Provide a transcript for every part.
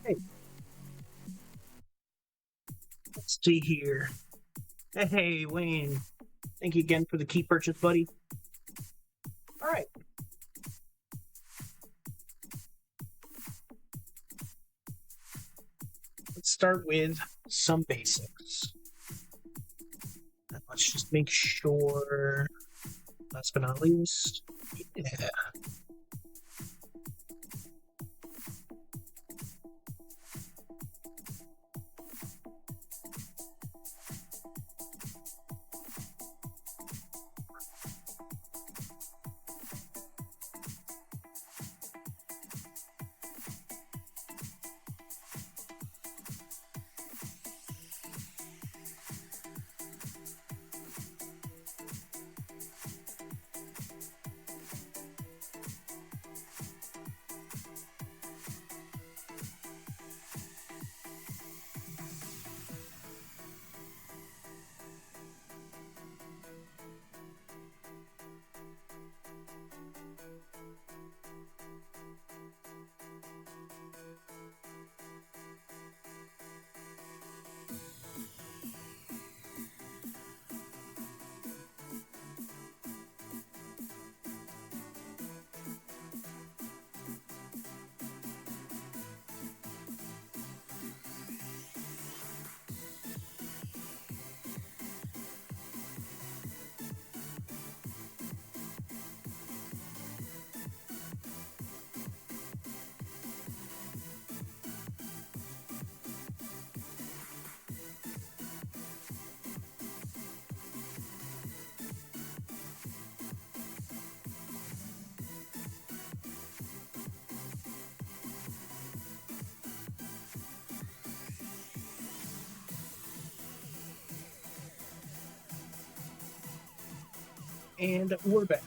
Hey, let's see here. Hey, Wayne. Thank you again for the key purchase, buddy. All right. Let's start with some basics. Let's just make sure, last but not least, yeah. And we're back.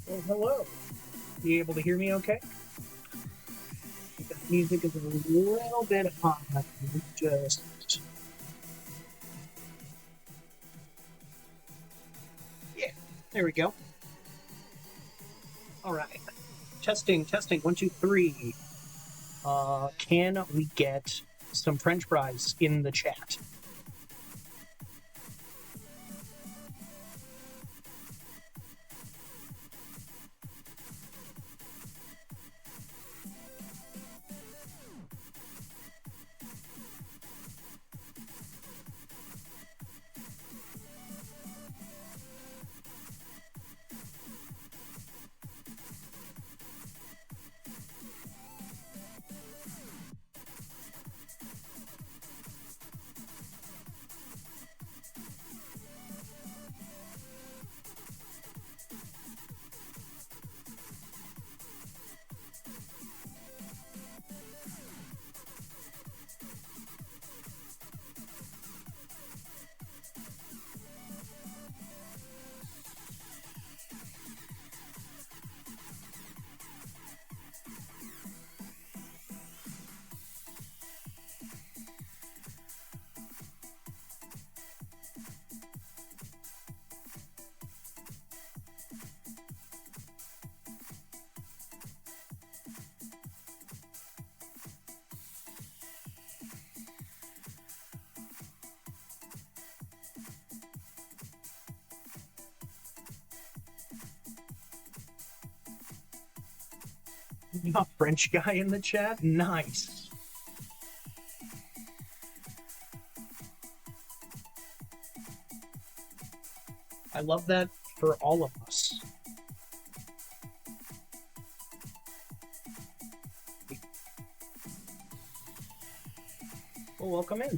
Well, hello. You able to hear me okay? The music is a little bit hot. Just yeah, there we go. All right. Testing, testing. 1, 2, 3. Can we get some French fries in the chat? We got French guy in the chat. Nice. I love that for all of us. Well, welcome in.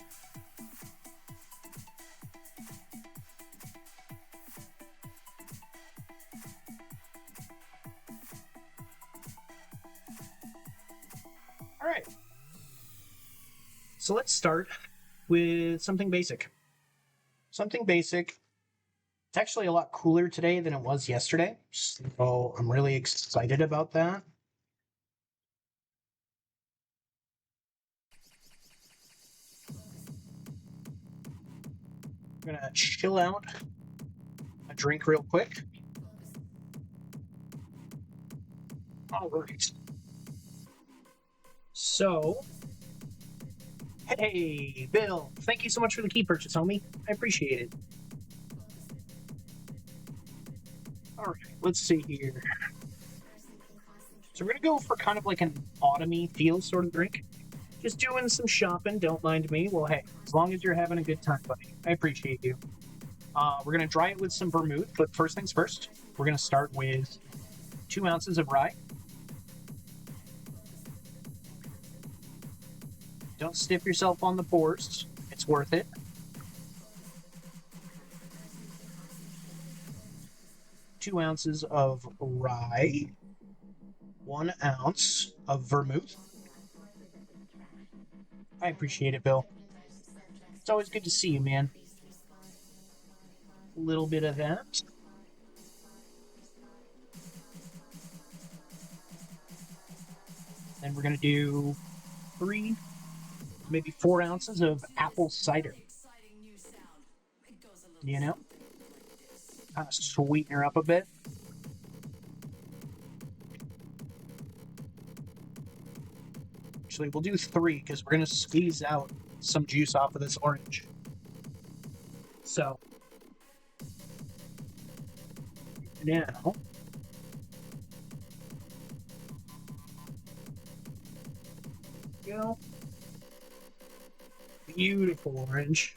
All right. So let's start with something basic. Something basic. It's actually a lot cooler today than it was yesterday, so I'm really excited about that. I'm gonna chill out, a drink real quick. All right. So, hey, Bill, thank you so much for the key purchase, homie. I appreciate it. All right, let's see here. So we're gonna go for kind of like an autumny feel sort of drink. Just doing some shopping, don't mind me. Well, hey, as long as you're having a good time, buddy, I appreciate you. We're gonna dry it with some vermouth, but first things first, we're gonna start with 2 ounces of rye. Don't stiff yourself on the pours. It's worth it. 2 ounces of rye. 1 ounce of vermouth. I appreciate it, Bill. It's always good to see you, man. A little bit of that. Then we're going to do 3, maybe 4 ounces of apple cider. You know? Kind of sweeten her up a bit. Actually, we'll do 3 because we're going to squeeze out some juice off of this orange. So, now, go. Beautiful orange.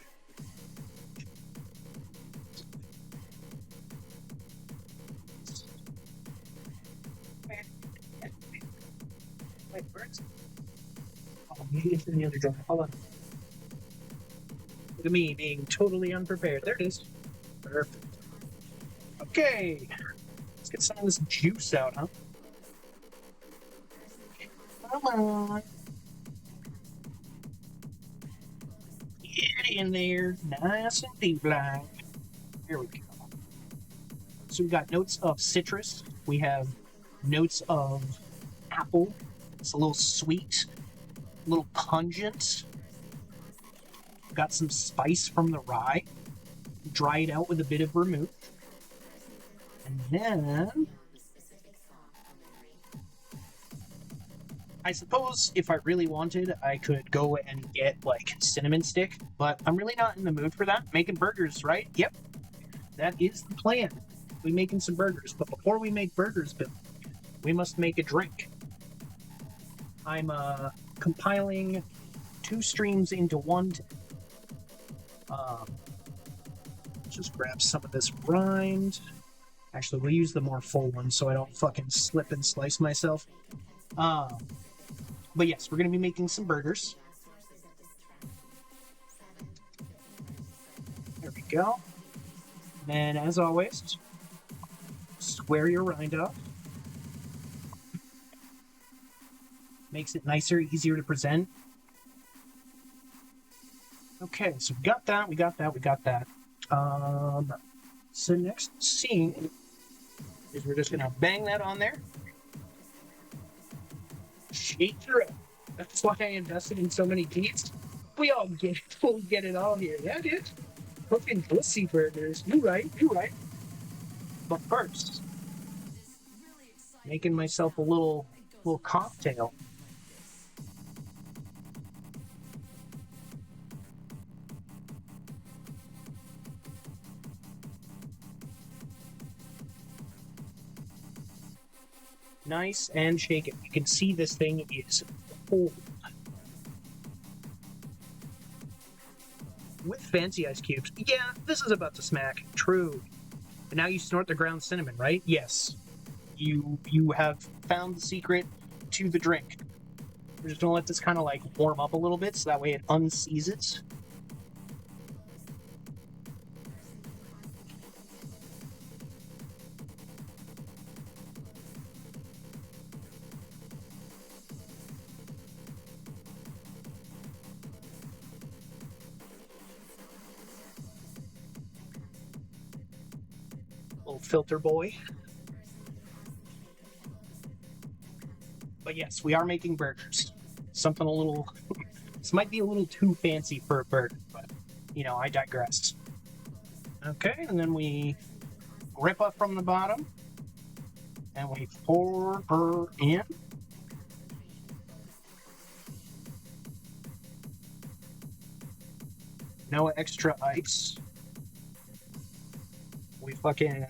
Wait, where's it? Oh, maybe it's in the other drawer. Hold on. Look at me being totally unprepared. There it is. Perfect. Okay. Let's get some of this juice out, huh? Come on. Get in there. Nice and deep line. Here we go. So we've got notes of citrus. We have notes of apple. It's a little sweet, a little pungent. Got some spice from the rye. Dried out with a bit of vermouth. And then I suppose if I really wanted, I could go and get like cinnamon stick, but I'm really not in the mood for that. Making burgers, right? Yep. That is the plan. We're making some burgers, but before we make burgers, Bill, we must make a drink. I'm compiling 2 streams into one. Just grab some of this rind. Actually, we'll use the more full one so I don't fucking slip and slice myself. But yes, we're going to be making some burgers. There we go. And as always, square your rind off. Makes it nicer, easier to present. Okay, so we got that, we got that, we got that. So next scene is we're just gonna bang that on there. Shake her up. That's why I invested in so many beats. We'll get it all here. Yeah, dude. Cooking pussy burgers. You right, you right. But first, making myself a little cocktail. Nice and shaken. You can see this thing is cold. With fancy ice cubes. Yeah, this is about to smack. True. And now you snort the ground cinnamon, right? Yes. You have found the secret to the drink. We're just gonna let this kind of like warm up a little bit so that way it unseizes. Little filter boy. But yes, we are making burgers. Something a little... This might be a little too fancy for a burger, but, you know, I digress. Okay, and then we rip up from the bottom, and we pour her in. No extra ice. We fucking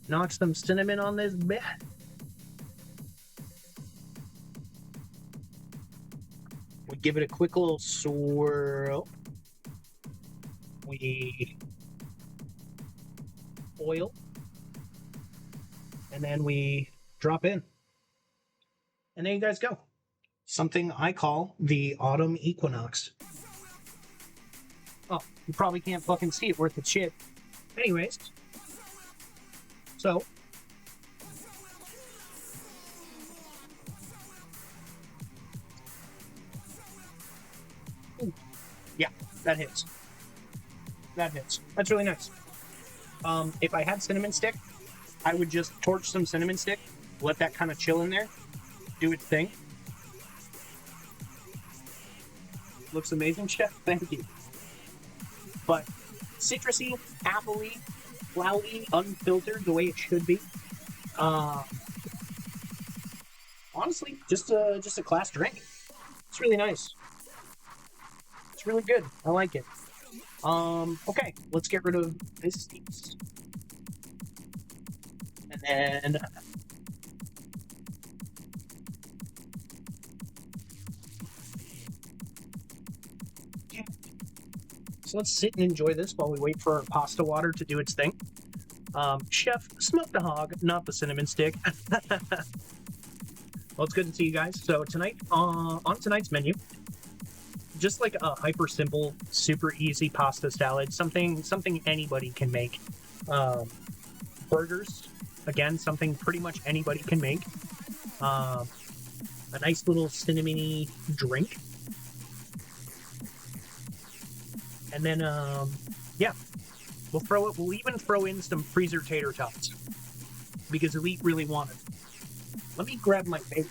knock some cinnamon on this bit. We give it a quick little swirl. We oil. And then we drop in. And there you guys go. Something I call the autumn equinox. Oh, you probably can't fucking see it worth its shit. Anyways. So. Ooh. Yeah, that hits. That hits. That's really nice. If I had cinnamon stick, I would just torch some cinnamon stick, let that kind of chill in there, do its thing. Looks amazing, chef. Thank you. But citrusy, appley, cloudy, unfiltered, the way it should be. Honestly, just a class drink. It's really nice. It's really good. I like it. Okay, let's get rid of this piece. And then so let's sit and enjoy this while we wait for our pasta water to do its thing. Chef, smoke the hog, not the cinnamon stick. Well, it's good to see you guys. So tonight, on tonight's menu, just like a hyper simple, super easy pasta salad, something anybody can make. Burgers, again, something pretty much anybody can make. A nice little cinnamony drink. And then, yeah, we'll even throw in some freezer tater tots because Elite really wanted. Let me grab my favorite.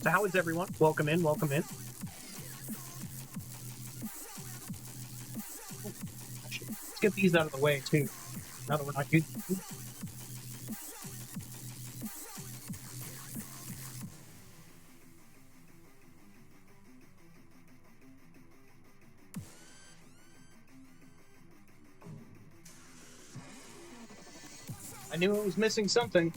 So how is everyone? Welcome in, welcome in. Let's get these out of the way too, now that we're not using them. I knew it was missing something.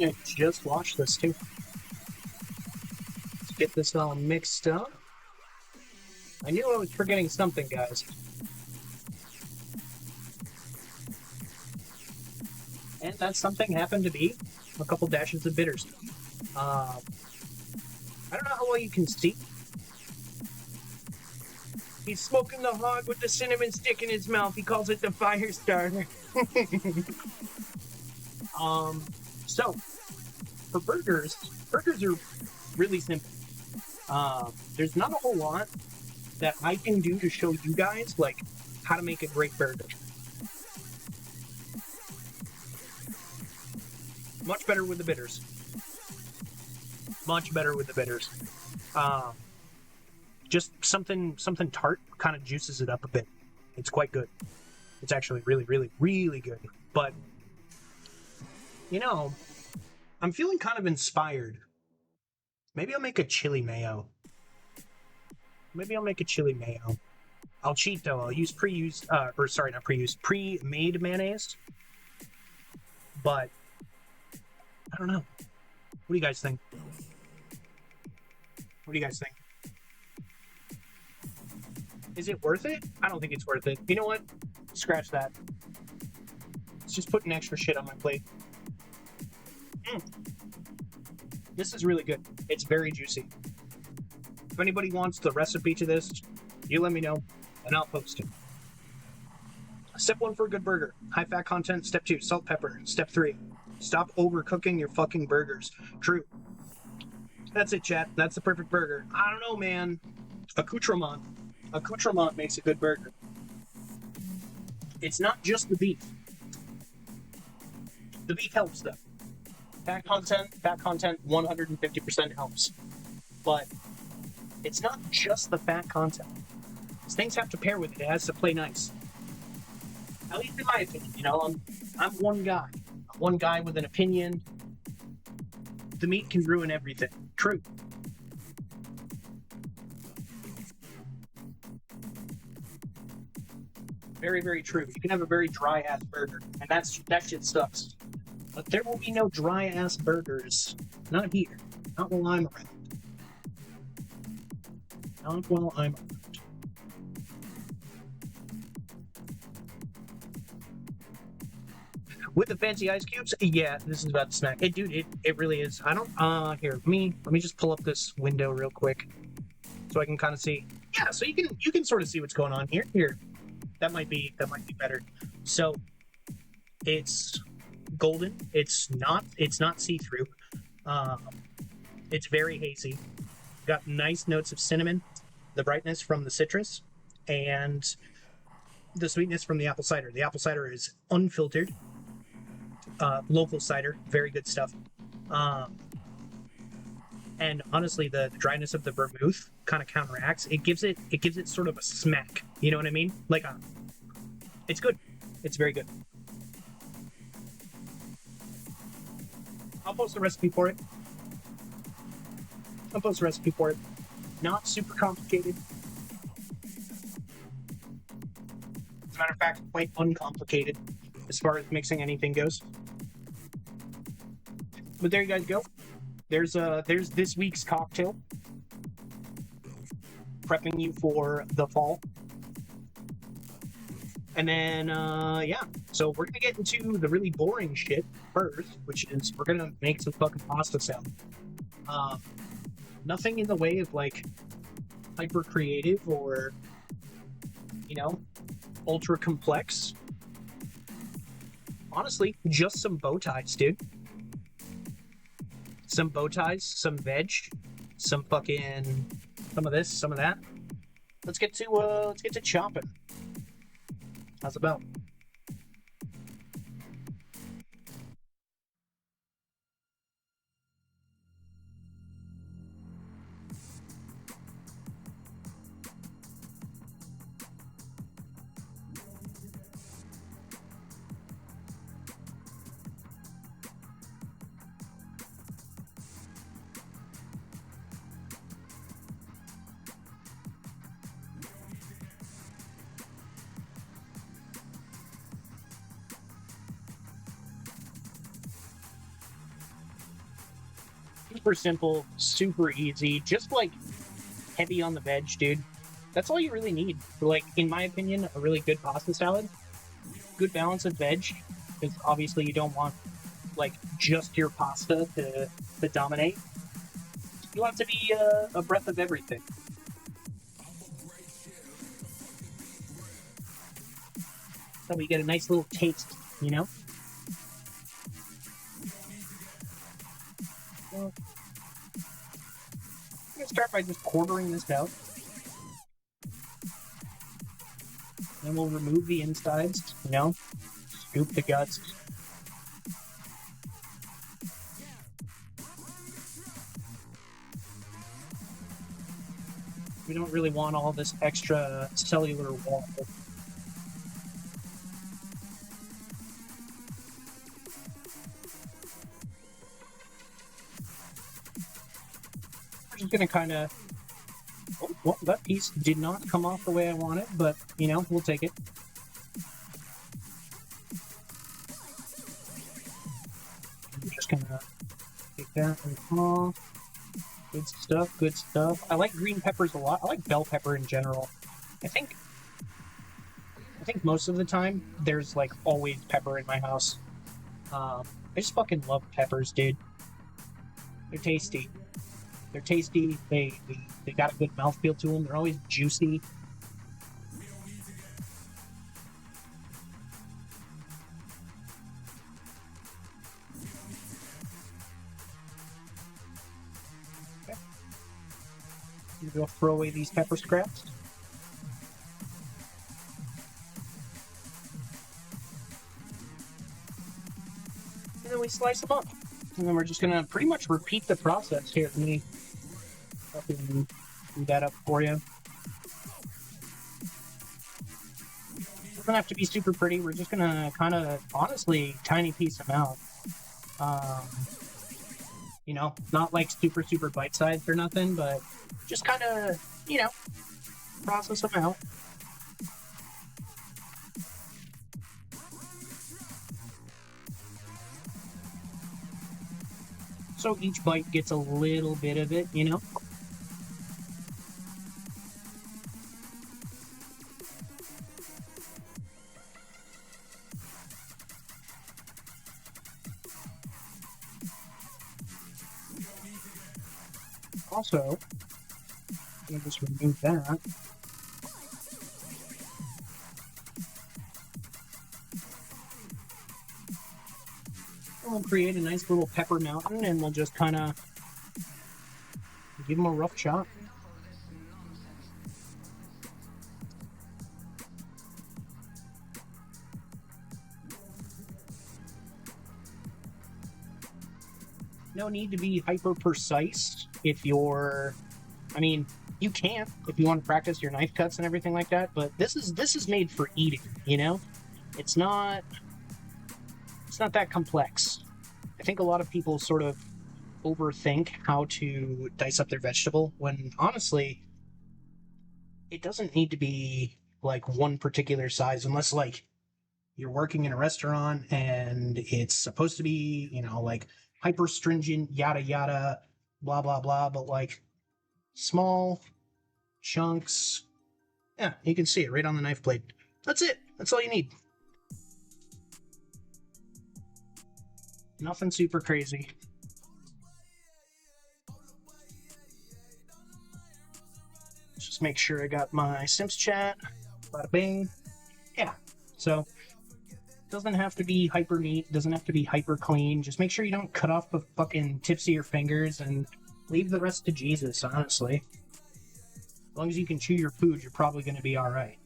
I just watched this too. Let's get this all mixed up. I knew I was forgetting something, guys. And that something happened to be a couple dashes of bitters. I don't know how well you can see. He's smoking the hog with the cinnamon stick in his mouth. He calls it the fire starter. So, for burgers are really simple. There's not a whole lot that I can do to show you guys, like, how to make a great burger. Much better with the bitters. Much better with the bitters. just something tart kind of juices it up a bit. It's quite good. It's actually really, really, really good. But, you know, I'm feeling kind of inspired. Maybe I'll make a chili mayo. I'll cheat though. I'll use pre-made mayonnaise. But I don't know. What do you guys think? Is it worth it? I don't think it's worth it. You know what? Scratch that. It's just putting extra shit on my plate. This is really good. It's very juicy. If anybody wants the recipe to this, you let me know, and I'll post it. Step 1 for a good burger. High fat content. Step 2, salt, pepper. Step 3, stop overcooking your fucking burgers. True. That's it, chat. That's the perfect burger. I don't know, man. Accoutrement makes a good burger. It's not just the beef. The beef helps, though. Fat content, 150% helps. But it's not just the fat content. Things have to pair with it. It has to play nice. At least in my opinion, you know, I'm one guy. I'm one guy with an opinion. The meat can ruin everything. True. Very, very true. You can have a very dry-ass burger, and that shit sucks. But there will be no dry-ass burgers. Not here. Not while I'm around. Not while I'm around. With the fancy ice cubes, yeah, this is about the snack. Dude, it really is. I don't, here, let me just pull up this window real quick so I can kind of see. Yeah, so you can sort of see what's going on here. Here, that might be better. So, it's golden. It's not see-through. It's very hazy. Got nice notes of cinnamon, the brightness from the citrus, and the sweetness from the apple cider. The apple cider is unfiltered. Local cider, very good stuff. And honestly, the dryness of the vermouth kind of counteracts. It gives it sort of a smack. You know what I mean? Like, it's good. It's very good. I'll post a recipe for it. Not super complicated. As a matter of fact, quite uncomplicated as far as mixing anything goes. But there you guys go. There's this week's cocktail. Prepping you for the fall. And then, yeah. So we're gonna get into the really boring shit first, which is we're gonna make some fucking pasta salad. Nothing in the way of, like, hyper creative or, you know, ultra complex. Honestly, just some bow ties, dude. Some bow ties, some veg, some of this, some of that. Let's get to chopping. How's about? Super simple, super easy, just like heavy on the veg, dude. That's all you really need for, like, in my opinion, a really good pasta salad. Good balance of veg, because obviously you don't want, like, just your pasta to dominate. You want it to be a breath of everything. So we get a nice little taste, you know? So, I'm gonna start by just quartering this out. Then we'll remove the insides, you know? Scoop the guts. We don't really want all this extra cellular wall. I'm just gonna kind of... Oh, well, that piece did not come off the way I wanted, but, you know, we'll take it. I'm just gonna take that and off. Good stuff, good stuff. I like green peppers a lot. I like bell pepper in general. I think most of the time there's like always pepper in my house. I just fucking love peppers, dude. They're tasty. They're tasty. They got a good mouthfeel to them. They're always juicy. Okay. We'll throw away these pepper scraps. And then we slice them up. And then we're just gonna pretty much repeat the process here. Let me fucking do that up for you. It doesn't have to be super pretty. We're just gonna kind of, honestly, tiny piece them out. You know, not like super bite-sized or nothing, but just kind of, you know, process them out. So each bite gets a little bit of it, you know? Also, I'm just remove that. We'll create a nice little pepper mountain, and we'll just kind of give them a rough chop. No need to be hyper precise if you're, I mean, you can if you want to practice your knife cuts and everything like that, but this is made for eating, you know? It's not that complex. I think a lot of people sort of overthink how to dice up their vegetable when honestly it doesn't need to be like one particular size unless like you're working in a restaurant and it's supposed to be, you know, like hyper stringent, yada yada, blah blah blah, but like small chunks. Yeah, you can see it right on the knife blade. That's it. That's all you need. Nothing super crazy. Just make sure I got my Sims chat. Bada bing. Yeah. So doesn't have to be hyper neat, doesn't have to be hyper clean. Just make sure you don't cut off the fucking tips of your fingers and leave the rest to Jesus, honestly. As long as you can chew your food, you're probably going to be alright.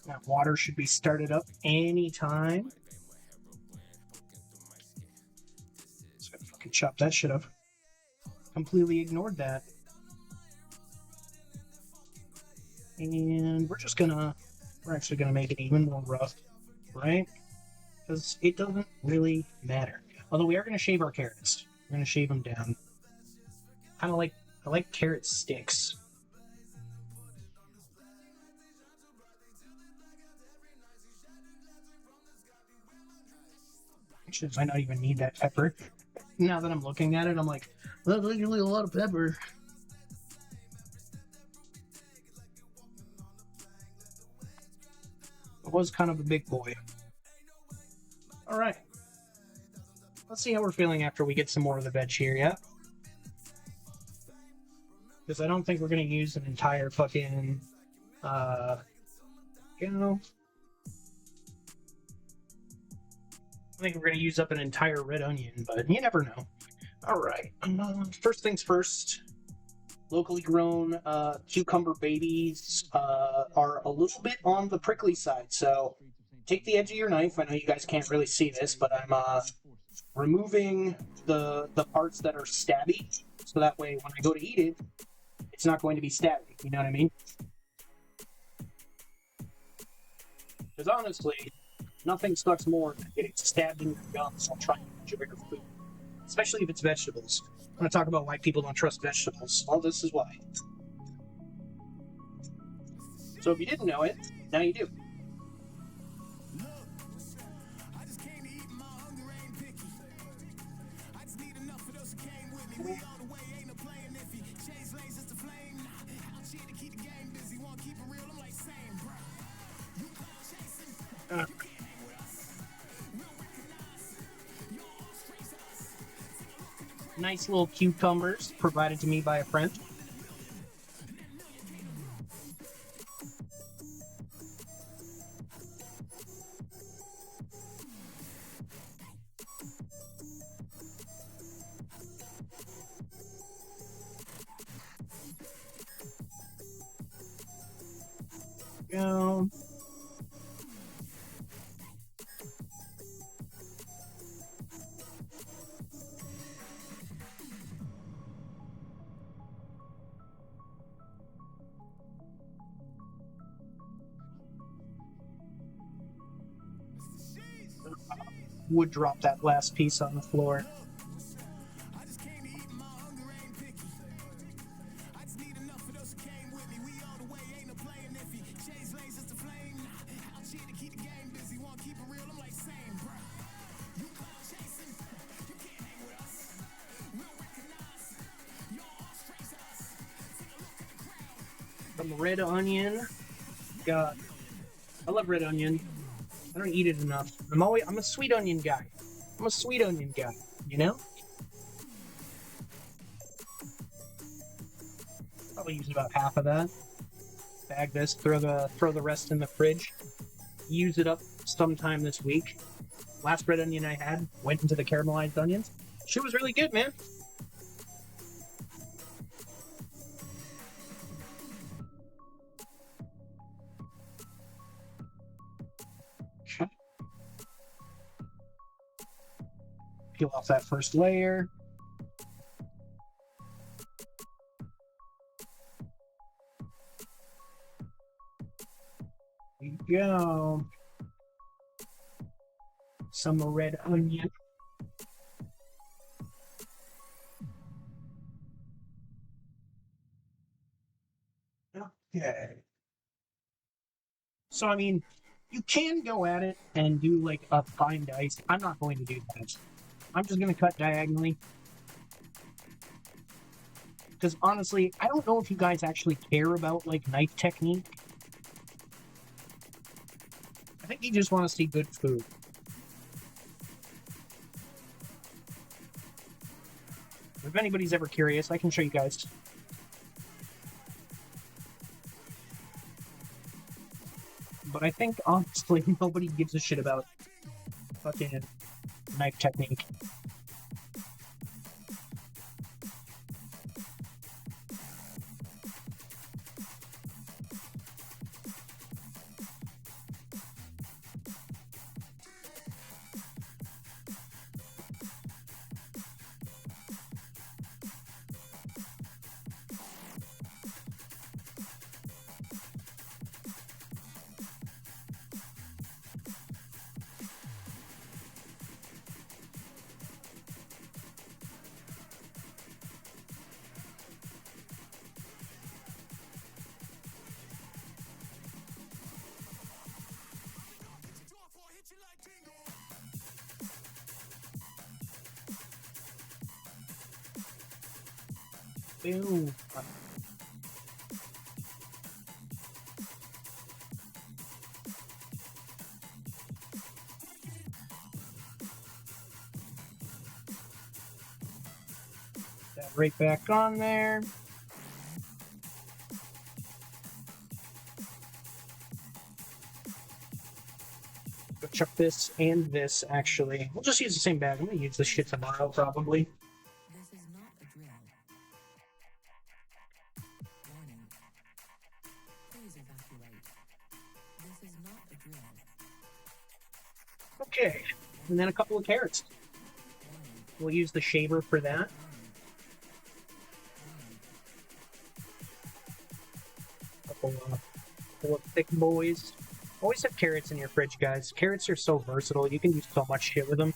That water should be started up anytime. Just gotta fucking chop that shit up. Completely ignored that. And we're actually gonna make it even more rough, right? Because it doesn't really matter. Although we are gonna shave our carrots. We're gonna shave them down. Kind of like, I like carrot sticks. Actually, I might not even need that pepper. Now that I'm looking at it, I'm like, that's literally a lot of pepper. It was kind of a big boy. Alright. Let's see how we're feeling after we get some more of the veg here, yeah? Because I don't think we're going to use an entire fucking, you know... I think we're going to use up an entire red onion, but you never know. Alright, first things first. Locally grown cucumber babies are a little bit on the prickly side, so take the edge of your knife. I know you guys can't really see this, but I'm removing the parts that are stabby, so that way when I go to eat it, it's not going to be stabby, you know what I mean? Because honestly, nothing sucks more than getting stabbed in your gums while trying to enjoy your food, especially if it's vegetables. I'm going to talk about why people don't trust vegetables. Well, this is why. So if you didn't know it, now you do. Nice little cucumbers provided to me by a friend. Go. Would drop that last piece on the floor. Some red onion. God, I love red onion. I don't eat it enough. I'm a sweet onion guy. I'm a sweet onion guy, you know? Probably use about half of that. Bag this, throw the rest in the fridge. Use it up sometime this week. Last red onion I had went into the caramelized onions. Shit was really good, man. Peel off that first layer. There you go. Some red onion. Okay. So, I mean, you can go at it and do like a fine dice. I'm not going to do that. I'm just going to cut diagonally. Because honestly, I don't know if you guys actually care about like knife technique. I think you just want to see good food. If anybody's ever curious, I can show you guys. But I think, honestly, nobody gives a shit about fucking knife technique. Boom. That right back on there. Go chuck this and this, actually. We'll just use the same bag. I'm gonna use this shit tomorrow, probably. This is not a drill. Warning. Please evacuate. This is not a drill. Okay. And then a couple of carrots. We'll use the shaver for that. Couple of thick boys. Always have carrots in your fridge, guys. Carrots are so versatile. You can do so much shit with them.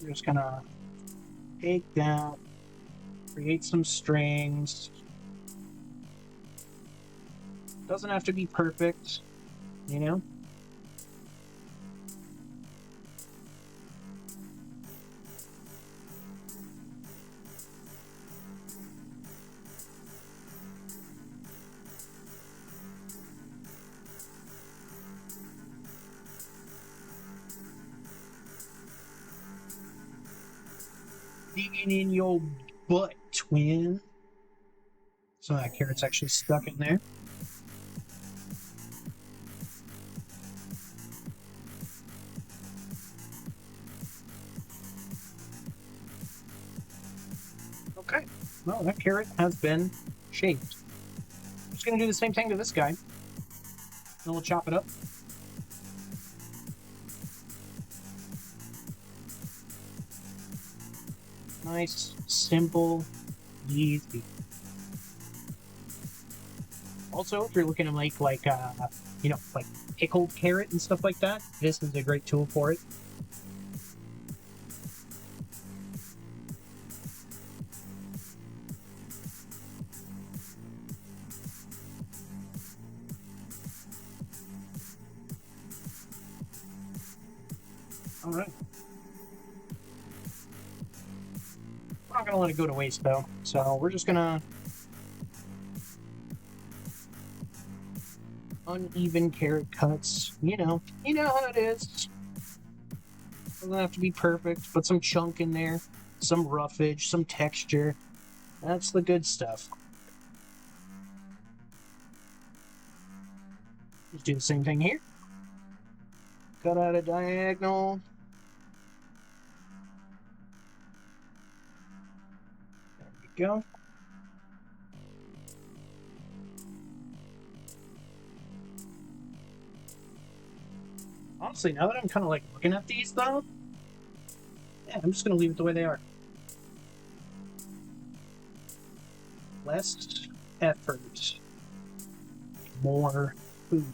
We're just gonna take that, create some strings. Doesn't have to be perfect, you know? Digging in your butt, twin. So that carrot's actually stuck in there. Okay, well, that carrot has been shaped. I'm just gonna do the same thing to this guy. Then we'll chop it up. Nice, simple, easy. Also, if you're looking to make like pickled carrot and stuff like that, this is a great tool for it. All right. We're not gonna let it go to waste though, so we're just gonna uneven carrot cuts. You know how it is. Doesn't have to be perfect, but some chunk in there, some roughage, some texture. That's the good stuff. Just do the same thing here. Cut out a diagonal. There we go. Honestly, now that I'm kind of like looking at these though, yeah, I'm just gonna leave it the way they are. Less effort, more food.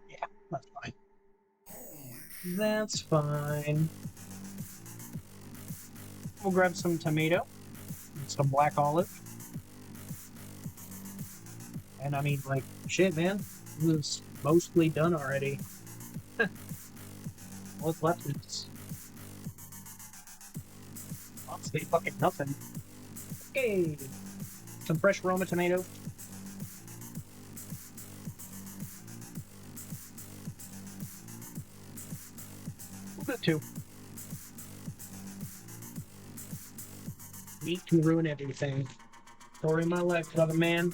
Yeah, that's fine. That's fine. We'll grab some tomato and some black olive. And I mean, like, shit, man. This is mostly done already. What's left is honestly fucking nothing. Okay. Some fresh Roma tomato. We'll do two. Meat can ruin everything. Story of my life, brother man.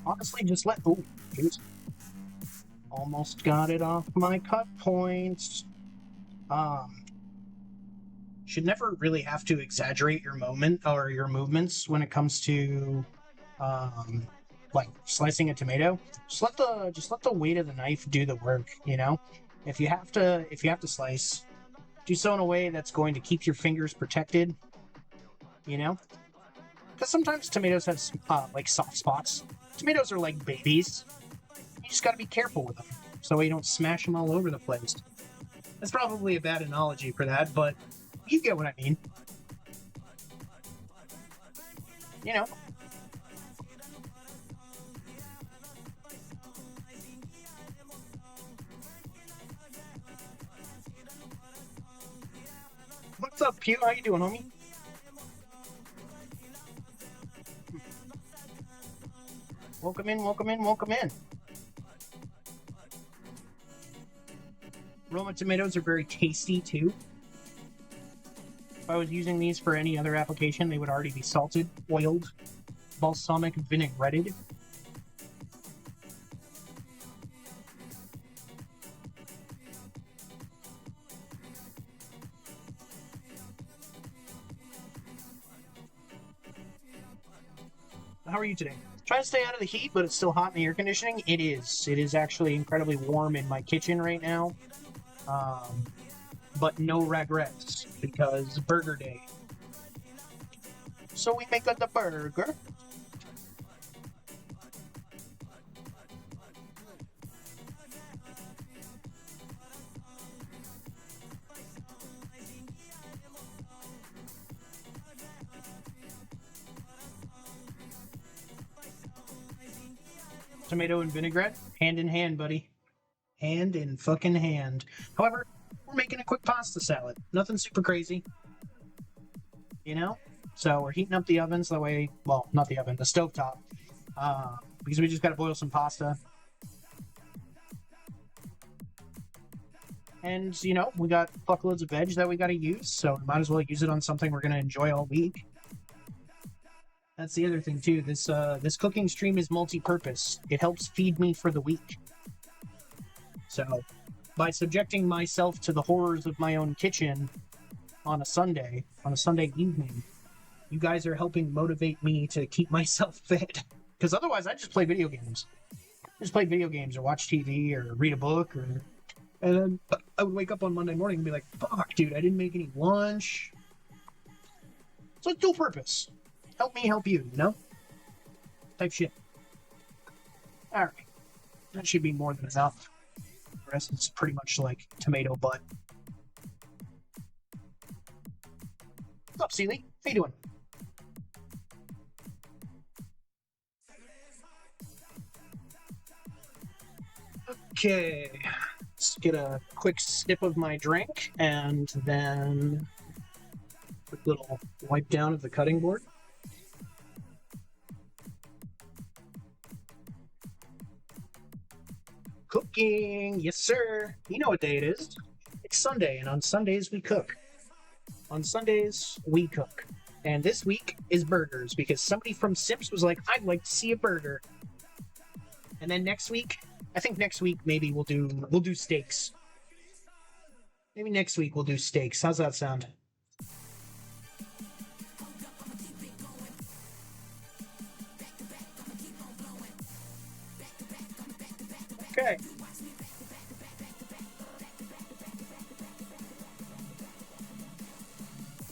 Honestly, just let... Oh, shoot. Almost got it off my cut points. Should never really have to exaggerate your moment or your movements when it comes to like slicing a tomato. Just let the weight of the knife do the work, you know? If you have to slice, do so in a way that's going to keep your fingers protected, you know? Because sometimes tomatoes have like soft spots. Tomatoes are like babies. You just gotta be careful with them, so you don't smash them all over the place. That's probably a bad analogy for that, but you get what I mean. You know. What's up, Pew? How you doing, homie? Welcome in, welcome in, welcome in. Roma tomatoes are very tasty, too. If I was using these for any other application, they would already be salted, oiled, balsamic vinaigretted. How are you today? Trying to stay out of the heat, but it's still hot in the air conditioning. It is. It is actually incredibly warm in my kitchen right now. But no regrets, because burger day. So we make the burger. Tomato and vinaigrette, hand in hand, buddy. Hand in fucking hand. However, we're making a quick pasta salad. Nothing super crazy. You know? So we're heating up the oven so that way, well, not the oven, the stovetop. Because we just gotta boil some pasta. And, you know, we got fuckloads of veg that we gotta use, so we might as well use it on something we're gonna enjoy all week. That's the other thing too. This cooking stream is multi-purpose. It helps feed me for the week. So, by subjecting myself to the horrors of my own kitchen on a Sunday evening, you guys are helping motivate me to keep myself fed. Because otherwise, I just play video games. Just play video games or watch TV or read a book, and then I would wake up on Monday morning and be like, "Fuck, dude, I didn't make any lunch." So it's dual purpose. Help me help you, you know? Type shit. Alright. That should be more than enough. The rest is pretty much like tomato butt. What's up, Seeley? How you doing? Okay. Let's get a quick sip of my drink, and then quick little wipe down of the cutting board. Cooking! Yes, sir! You know what day it is. It's Sunday, and on Sundays we cook. On Sundays, we cook. And this week is burgers, because somebody from Sips was like, "I'd like to see a burger." And then next week, I think next week maybe we'll do steaks. Maybe next week we'll do steaks. How's that sound? Okay.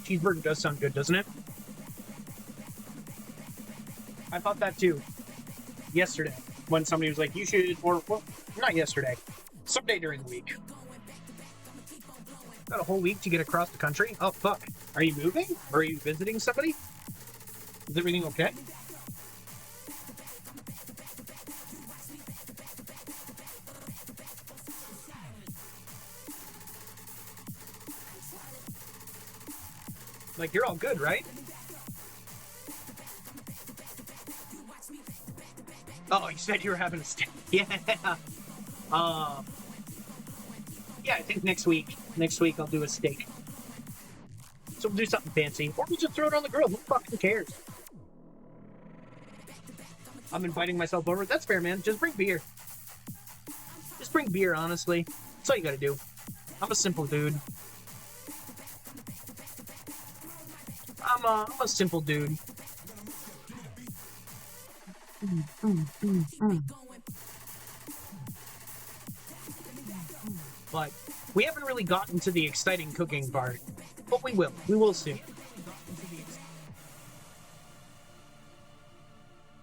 Cheeseburger does sound good, doesn't it? I thought that too. Yesterday, when somebody was like, "You should," or well, not yesterday, someday during the week. Got a whole week to get across the country? Oh, fuck. Are you moving? Or are you visiting somebody? Is everything okay? Like, you're all good, right? Oh, you said you were having a steak. Yeah. Yeah, I think next week I'll do a steak. So we'll do something fancy. Or we'll just throw it on the grill. Who fucking cares? I'm inviting myself over. That's fair, man. Just bring beer. Just bring beer, honestly. That's all you gotta do. I'm a simple dude. I'm a simple dude. But we haven't really gotten to the exciting cooking part. But we will. We will soon.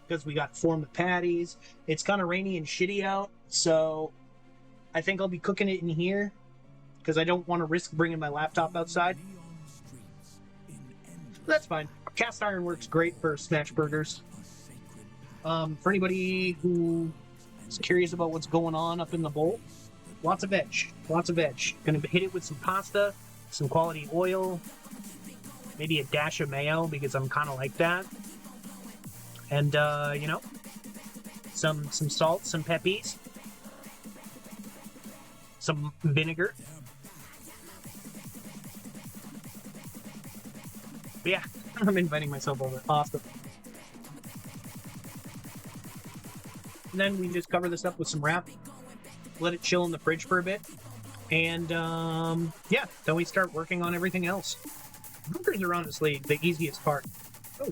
Because we got form of patties. It's kind of rainy and shitty out, so I think I'll be cooking it in here because I don't want to risk bringing my laptop outside. That's fine. Cast iron works great for smash burgers. For anybody who is curious about what's going on up in the bowl, lots of veg. Lots of veg. Gonna hit it with some pasta, some quality oil, maybe a dash of mayo because I'm kind of like that. And, you know, some salt, some peppies, some vinegar. But yeah, I'm inviting myself over. Awesome. And then we just cover this up with some wrap, let it chill in the fridge for a bit, and, yeah, then we start working on everything else. Burgers are honestly the easiest part. Oh.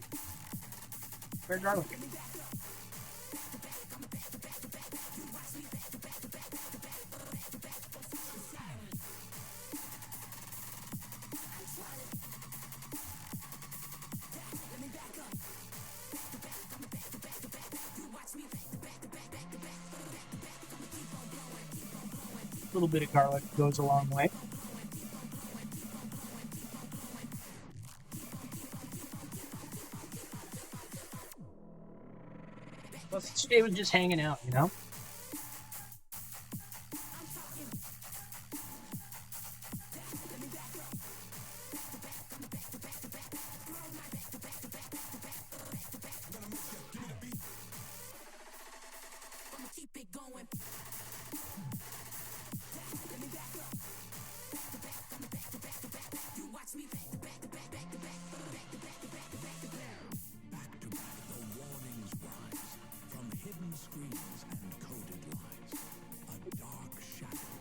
Red garlic. A little bit of garlic goes a long way. Plus, today was just hanging out, you know?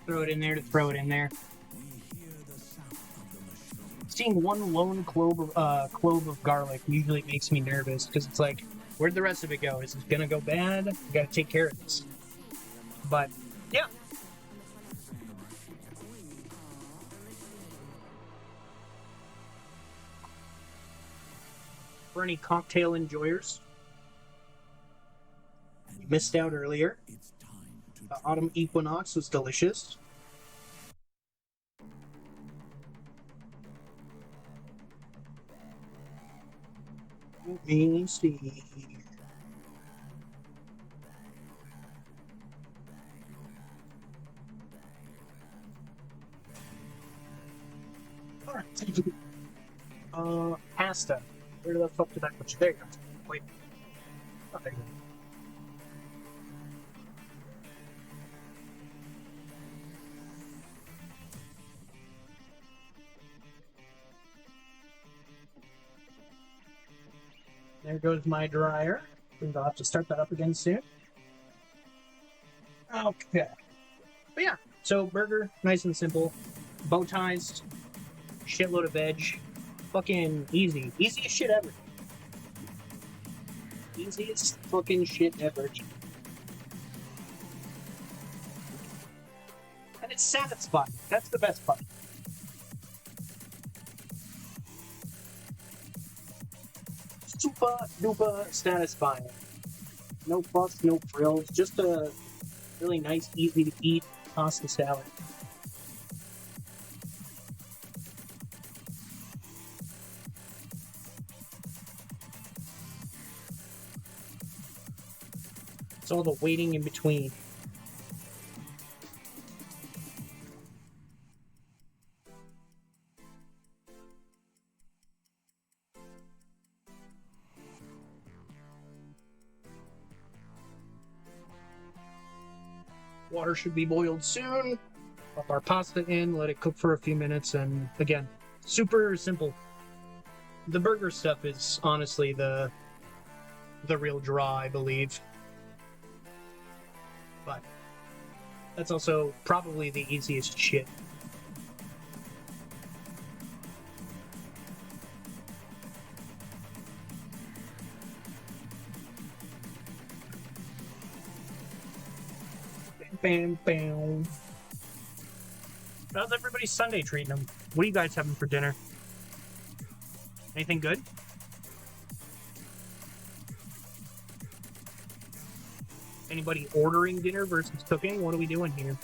Throw it in there to throw it in there. Seeing one lone clove of garlic usually makes me nervous because it's like, where'd the rest of it go? Is it gonna go bad? We gotta take care of this. But yeah. For any cocktail enjoyers, you missed out earlier. The autumn equinox was delicious. Let me see. Alright. Pasta. Where the fuck did that put you? There you go. Wait. Oh, there you go. There goes my dryer. I'll have to start that up again soon. Okay. But yeah, so burger, nice and simple. Bow ties, shitload of veg. Fucking easy. Easiest shit ever. Easiest fucking shit ever. And it's satisfying. That's the best part. Super duper satisfying. No fuss, no frills, just a really nice, easy to eat pasta salad. It's all the waiting in between. Water should be boiled soon. Pop our pasta in, let it cook for a few minutes, and again, super simple. The burger stuff is honestly the the real draw, I believe. But that's also probably the easiest shit. Bam, bam. How's everybody's Sunday treating them? What are you guys having for dinner? Anything good? Anybody ordering dinner versus cooking? What are we doing here?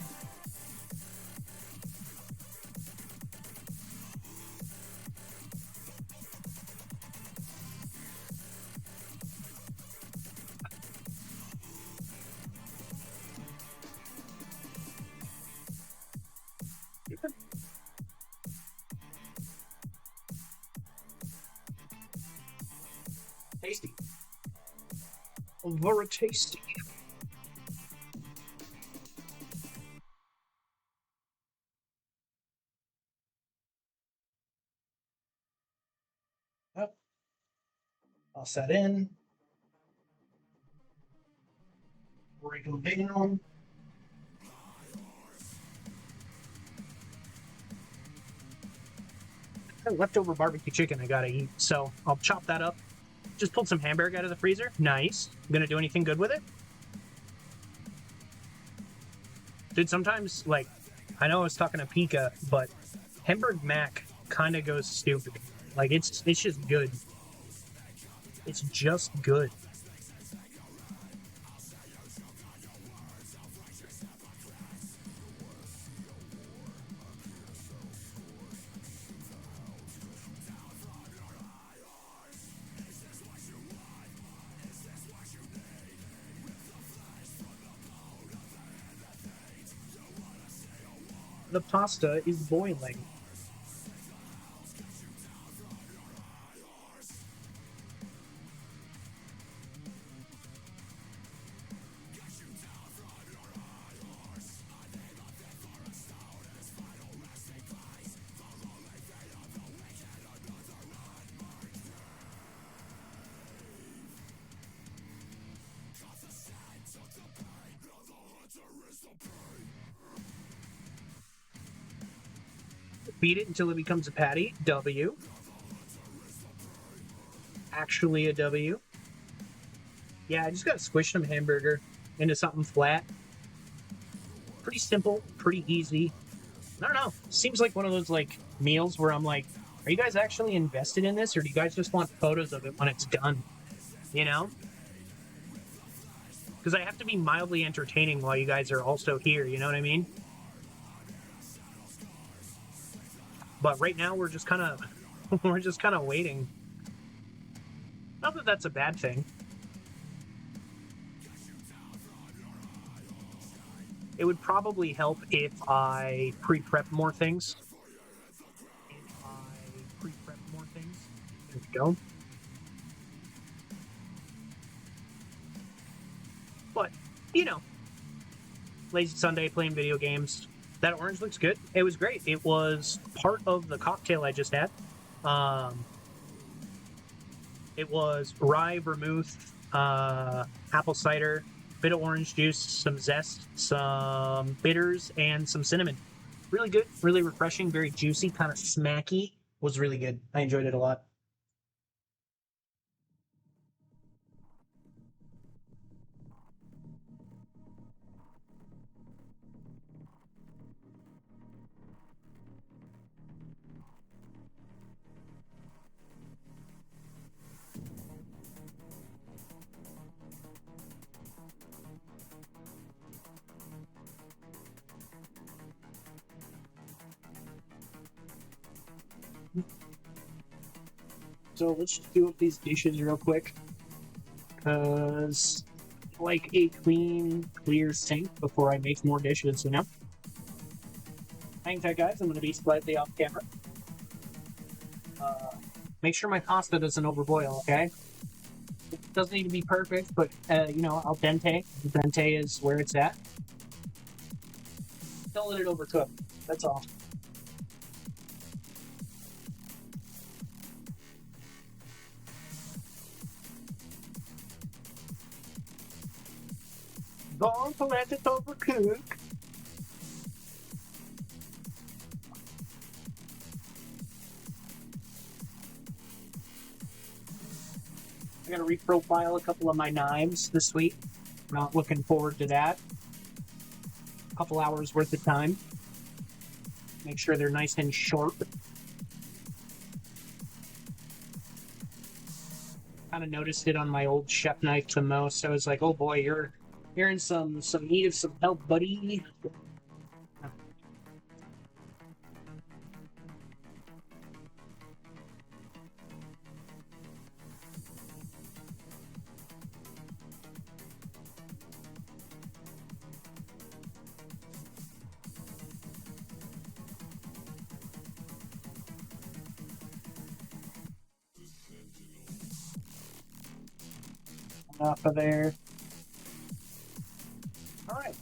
Tasty. Very tasty. Yep. I'll set in. Break them down. Leftover barbecue chicken I gotta eat, so I'll chop that up. Just pulled some hamburger out of the freezer. Nice. Gonna do anything good with it? Dude, sometimes, like, I know I was talking to Pika, but Hamburg Mac kind of goes stupid. Like, it's just good. It's just good. The pasta is boiling. Beat it until it becomes a patty. W. Actually a W. Yeah, I just gotta squish some hamburger into something flat. Pretty simple, pretty easy. I don't know. Seems like one of those, like, meals where I'm like, are you guys actually invested in this, or do you guys just want photos of it when it's done? You know? Because I have to be mildly entertaining while you guys are also here, you know what I mean? But right now we're just kind of waiting. Not that that's a bad thing. It would probably help if I pre-prep more things. There we go. But, you know, lazy Sunday, playing video games. That orange looks good. It was great. It was part of the cocktail I just had. It was rye, vermouth, apple cider, bit of orange juice, some zest, some bitters, and some cinnamon. Really good, really refreshing, very juicy, kind of smacky. Was really good. I enjoyed it a lot. So let's just do up these dishes real quick. Because like a clean, clear sink before I make more dishes, you know? Hang tight, guys. I'm going to be slightly off camera. Make sure my pasta doesn't overboil, okay? It doesn't need to be perfect, but, you know, al dente. Al dente is where it's at. Don't let it overcook. That's all. Don't let it overcook. I gotta reprofile a couple of my knives this week. Not looking forward to that. A couple hours worth of time. Make sure they're nice and sharp. Kind of noticed it on my old chef knife the most. I was like, oh boy, you're in some need of some help, buddy. Off of there. All right.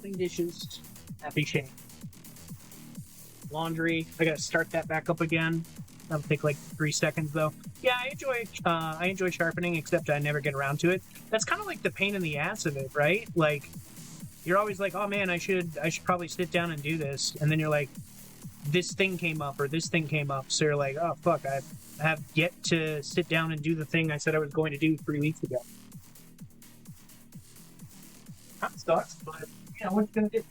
Clean dishes. Happy shame. Laundry. I gotta start that back up again. That'll take like 3 seconds though. Yeah, I enjoy sharpening, except I never get around to it. That's kind of like the pain in the ass of it, right? Like you're always like, oh man, I should probably sit down and do this, and then you're like, this thing came up or this thing came up, so you're like, oh fuck, I have yet to sit down and do the thing I said I was going to do 3 weeks ago. That sucks, but you know what you gonna do.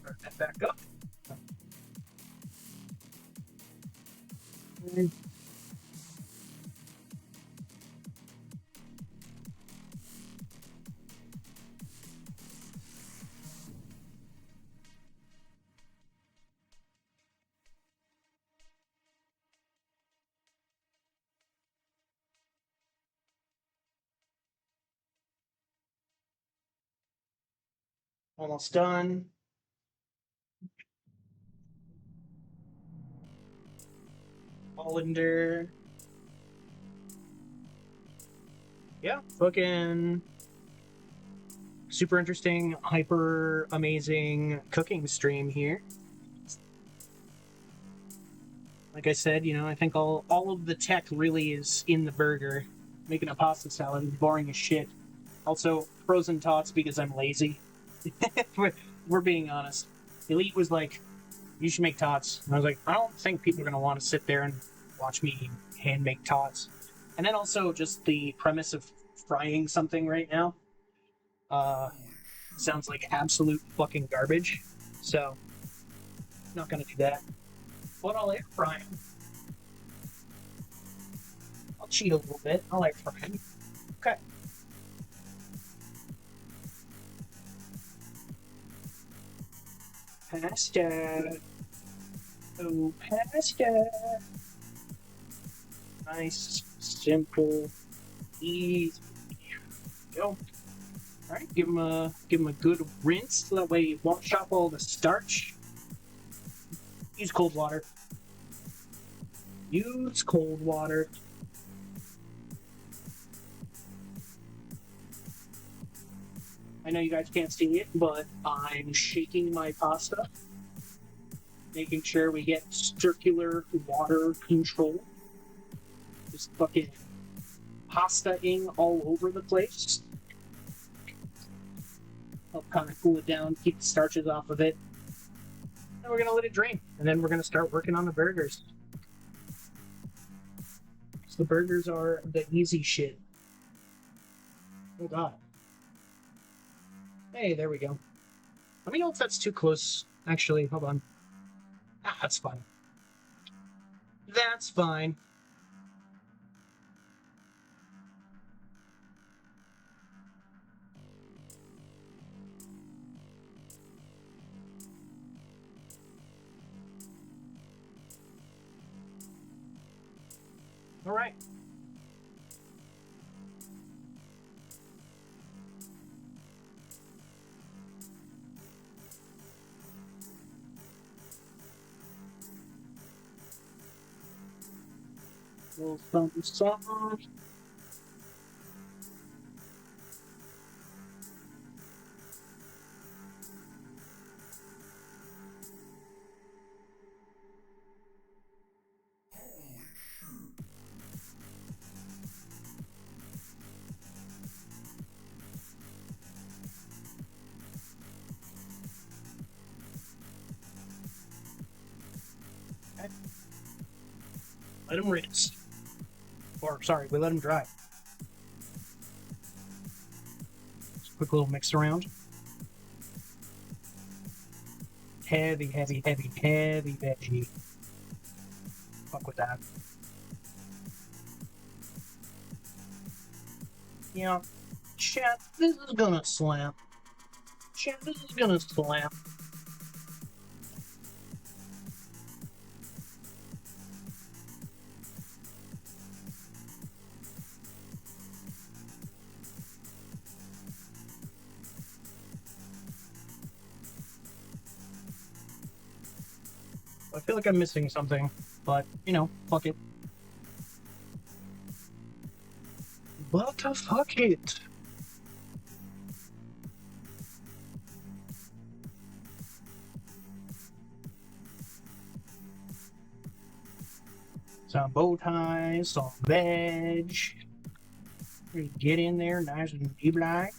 Start that back up. Almost done. Hollander. Yeah, fucking super interesting, hyper amazing cooking stream here. Like I said, you know, I think all of the tech really is in the burger. Making a pasta salad is boring as shit. Also, frozen tots because I'm lazy. We're being honest. Elite was like, you should make tots. And I was like, I don't think people are going to want to sit there and watch me hand make tots. And then also just the premise of frying something right now sounds like absolute fucking garbage. So, not going to do that. But I'll air fry them. I'll cheat a little bit. I'll air fry them. Okay. Pasta. Oh, pasta. Nice, simple, easy. Go. All right, give them a good rinse so that way you won't chop all the starch. Use cold water. Use cold water. I know you guys can't see it, but I'm shaking my pasta, making sure we get circular water control. Just fucking pasta-ing all over the place. Help kind of cool it down, keep the starches off of it. Then we're gonna let it drain, and then we're gonna start working on the burgers. So the burgers are the easy shit. Oh god. Hey, there we go. Let me know if that's too close. Actually, hold on. Ah, that's fine. That's fine. All right. Little something. Let them rinse. Or, sorry, we let them dry. Just a quick little mix around. Heavy, heavy, heavy, heavy veggie. Fuck with that. Yeah. Chat, this is gonna slap. Chat, this is gonna slap. I feel like I'm missing something, but, you know, fuck it. But fuck it. Some bow ties, some veg. Get in there nice and deep like.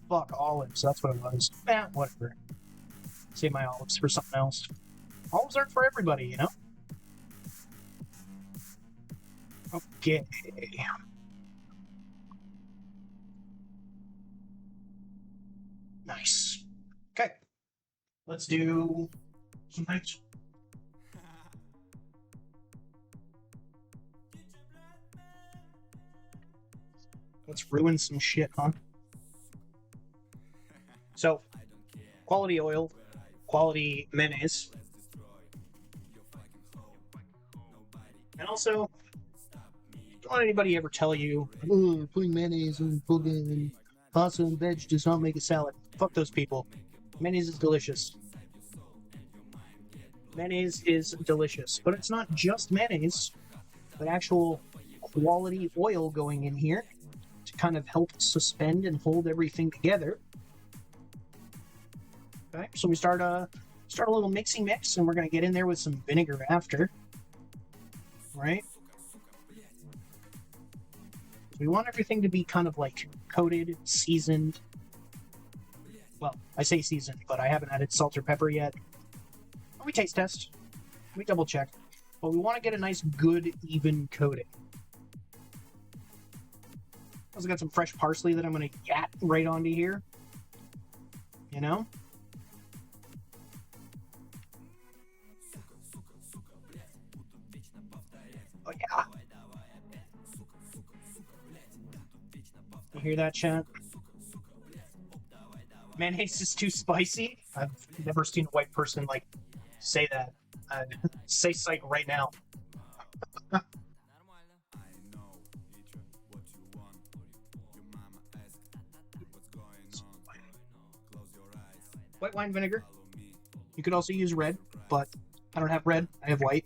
Fuck olives, that's what it was. Whatever. Save my olives for something else. Olives aren't for everybody, you know? Okay. Nice. Okay. Let's do some nice. Let's ruin some shit, huh? So, quality oil, quality mayonnaise. And also, don't let anybody ever tell you, oh, putting mayonnaise and fucking pasta and veg does not make a salad. Fuck those people. Mayonnaise is delicious. Mayonnaise is delicious. But it's not just mayonnaise, but actual quality oil going in here to kind of help suspend and hold everything together. Okay, so we start a little mixy mix, and we're gonna get in there with some vinegar after. Right? We want everything to be kind of like coated, seasoned. Well, I say seasoned, but I haven't added salt or pepper yet. We taste test. We double check. But we want to get a nice, good, even coating. Also got some fresh parsley that I'm going to yat right onto here. You know? Oh, yeah. You hear that, chat? Mayonnaise is too spicy? I've never seen a white person, like, say that. Say psych right now. White wine vinegar. You could also use red, but I don't have red. I have white.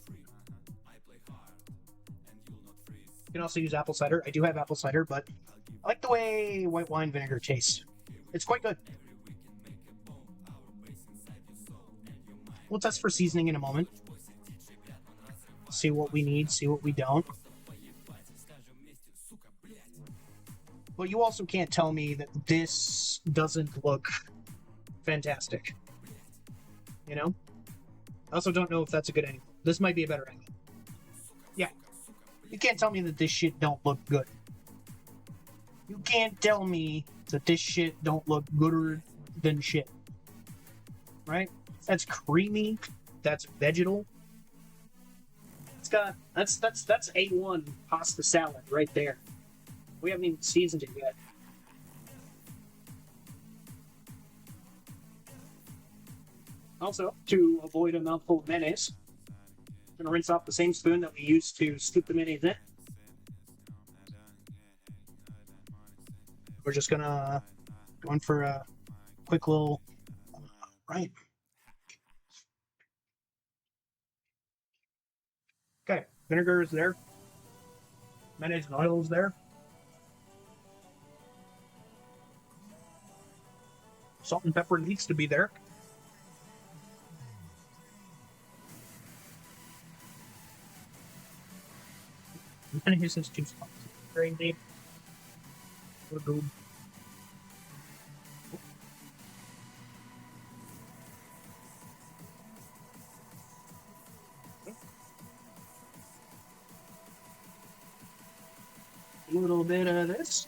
You can also use apple cider. I do have apple cider, but I like the way white wine vinegar tastes. It's quite good. We'll test for seasoning in a moment. See what we need, see what we don't. But you also can't tell me that this doesn't look fantastic. You know? I also don't know if that's a good angle. This might be a better angle. Yeah. You can't tell me that this shit don't look good. You can't tell me that this shit don't look gooder than shit. Right? That's creamy. That's vegetal. It's got that's A1 pasta salad right there. We haven't even seasoned it yet. Also, to avoid a mouthful of mayonnaise, I'm gonna rinse off the same spoon that we used to scoop the mayonnaise in. We're just gonna go in for a quick little right. Okay, vinegar is there. Mayonnaise and oil is there. Salt and pepper needs to be there. Mayonnaise is too spicy. Very deep. What a goob. A little bit of this.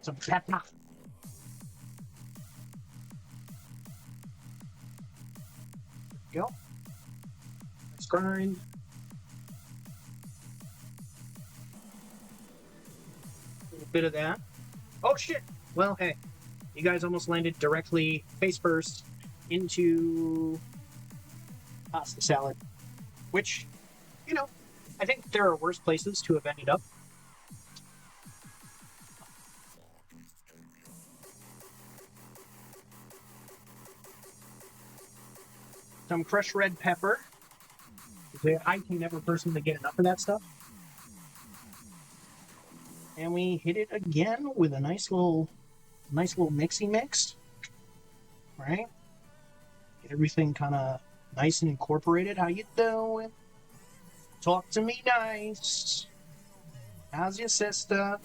Some pepper. Go. Let's grind. A little bit of that. Oh shit! Well, hey, you guys almost landed directly face first into pasta salad, which, you know, I think there are worse places to have ended up. Some crushed red pepper. I can never personally get enough of that stuff. And we hit it again with a nice little mixy mix. Right? Get everything kind of nice and incorporated. How you doing? Talk to me nice. How's your sister?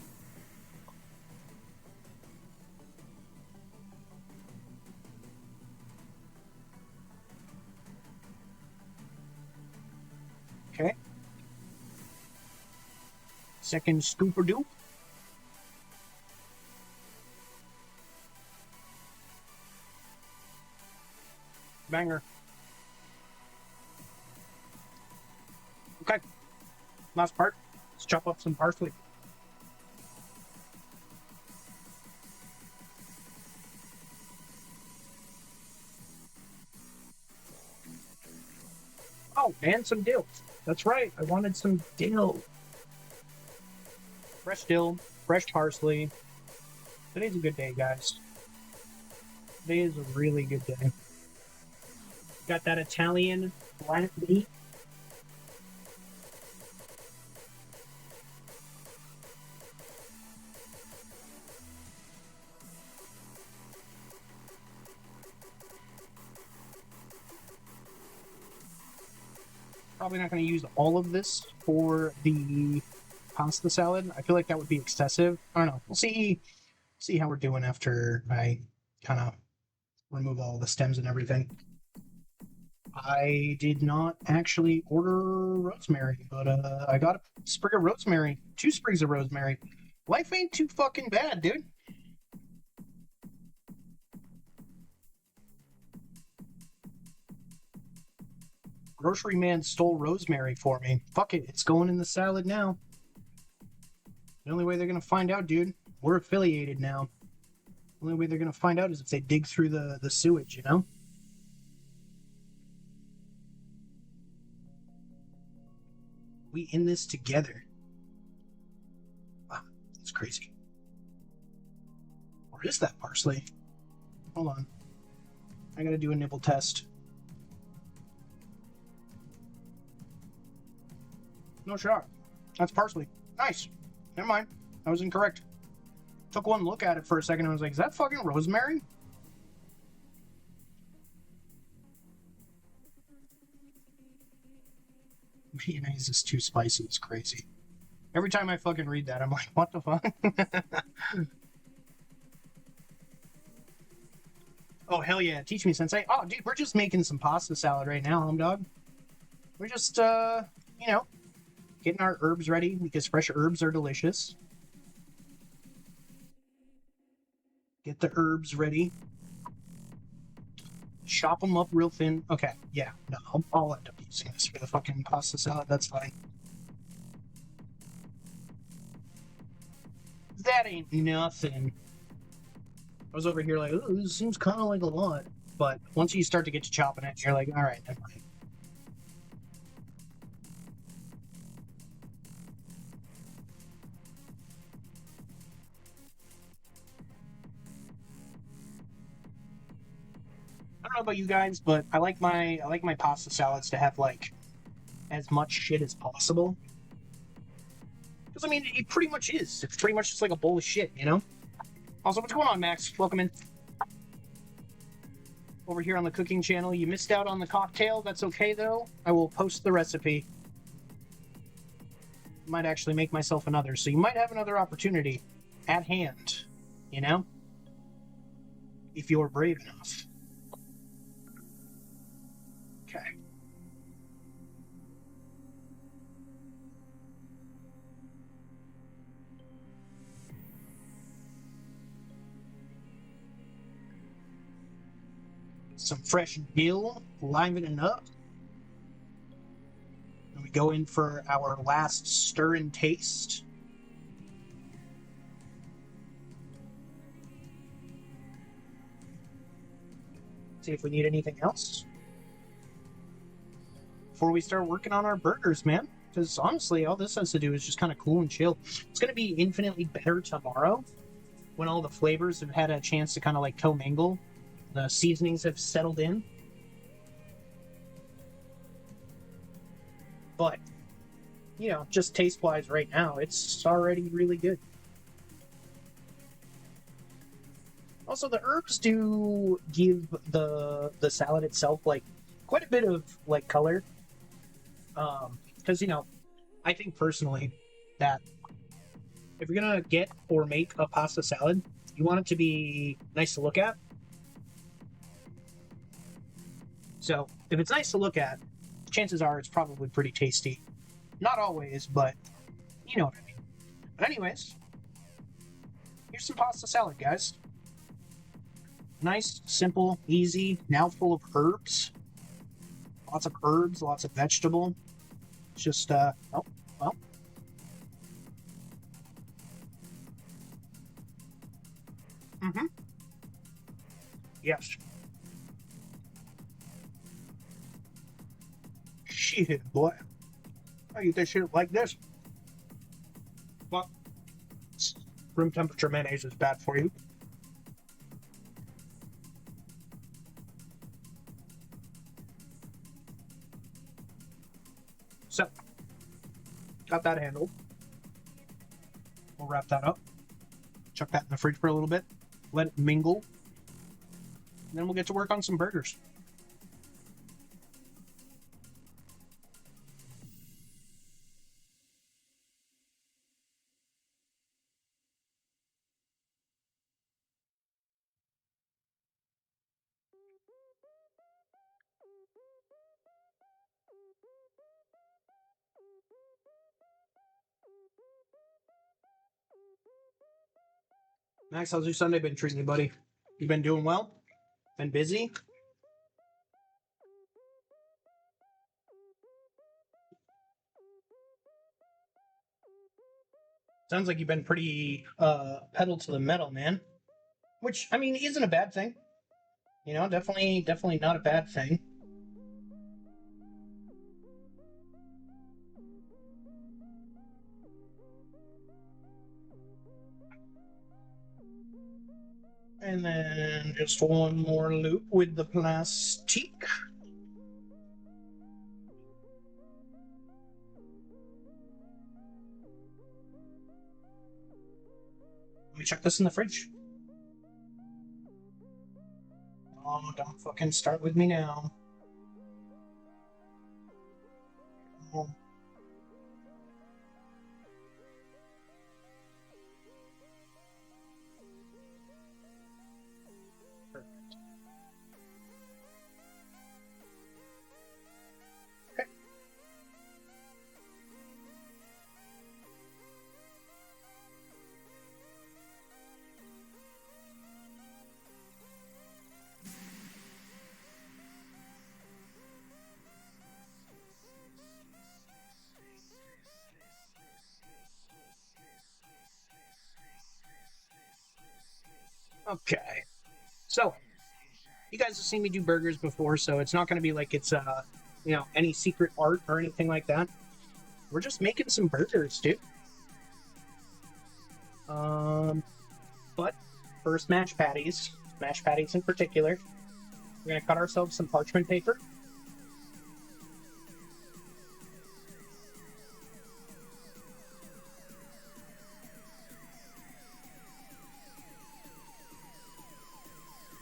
Okay. Second scooper doop. Banger. Okay. Last part. Let's chop up some parsley. Oh, and some dill. That's right. I wanted some dill. Fresh dill, fresh parsley. Today's a good day, guys. Today is a really good day. Got that Italian black meat. Probably not going to use all of this for the pasta salad. I feel like that would be excessive. I don't know. We'll see how we're doing after I kind of remove all the stems and everything. I did not actually order rosemary, but I got a sprig of rosemary. 2 sprigs of rosemary. Life ain't too fucking bad, dude. Grocery man stole rosemary for me. Fuck it, it's going in the salad now. The only way they're gonna find out, dude, we're affiliated now. The only way they're gonna find out is if they dig through the sewage, you know? We in this together. Wow, that's crazy. Or is that parsley? Hold on. I gotta do a nibble test. No shot. That's parsley. Nice. Never mind. I was incorrect. Took one look at it for a second and I was like, is that fucking rosemary? Mayonnaise is too spicy. It's crazy. Every time I fucking read that, I'm like, what the fuck? Oh, hell yeah. Teach me, sensei. Oh, dude, we're just making some pasta salad right now, dog. We're just, you know, getting our herbs ready because fresh herbs are delicious. Get the herbs ready. Chop them up real thin. Okay, yeah, no, I'll end up using this for the fucking pasta salad. That's fine. That ain't nothing. I was over here like, ooh, this seems kind of like a lot. But once you start to get to chopping it, you're like, all right, never mind. I don't know about you guys, but I like my pasta salads to have like as much shit as possible. Because I mean, it pretty much is. It's pretty much just like a bowl of shit, you know? Also, what's going on, Max? Welcome in. Over here on the cooking channel. You missed out on the cocktail. That's okay, though. I will post the recipe. Might actually make myself another. So you might have another opportunity at hand, you know? If you're brave enough. Okay. some fresh dill, livening up. And we go in for our last stir and taste. See if we need anything else before we start working on our burgers, man. Because honestly, all this has to do is just kind of cool and chill. It's going to be infinitely better tomorrow when all the flavors have had a chance to kind of like commingle. The seasonings have settled in. But, you know, just taste-wise right now, it's already really good. Also, the herbs do give the salad itself, like, quite a bit of, like, color. Because, you know, I think personally that if you're going to get or make a pasta salad, you want it to be nice to look at. So, if it's nice to look at, chances are it's probably pretty tasty. Not always, but you know what I mean. But anyways, here's some pasta salad, guys. Nice, simple, easy, now full of herbs. Lots of herbs, lots of vegetable. Just, oh, well. Mm-hmm. Yes. Shit, boy. I eat this shit like this. Well, room temperature mayonnaise is bad for you. So, got that handled. We'll wrap that up. Chuck that in the fridge for a little bit. Let it mingle. And then we'll get to work on some burgers. Max, how's your Sunday been treating you, buddy? You been doing well? Been busy? Sounds like you've been pretty pedal to the metal, man. Which, I mean, isn't a bad thing. You know, definitely not a bad thing. And then just one more loop with the plastic. Let me check this in the fridge. Oh, don't fucking start with me now. Oh. Perfect. Okay. Okay. So, you guys have seen me do burgers before, so it's not going to be like it's, you know, any secret art or anything like that. We're just making some burgers, dude. But first, mashed patties in particular. We're going to cut ourselves some parchment paper.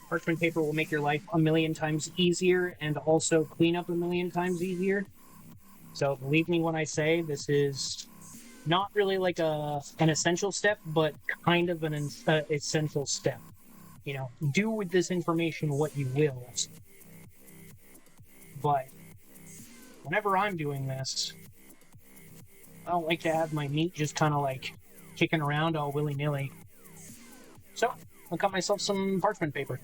Parchment paper will make your life a million times easier and also clean up a million times easier. So believe me when I say this is not really like an essential step, but kind of an essential step. You know, do with this information what you will. But whenever I'm doing this, I don't like to have my meat just kind of like kicking around all willy-nilly. So I'll cut myself some parchment paper.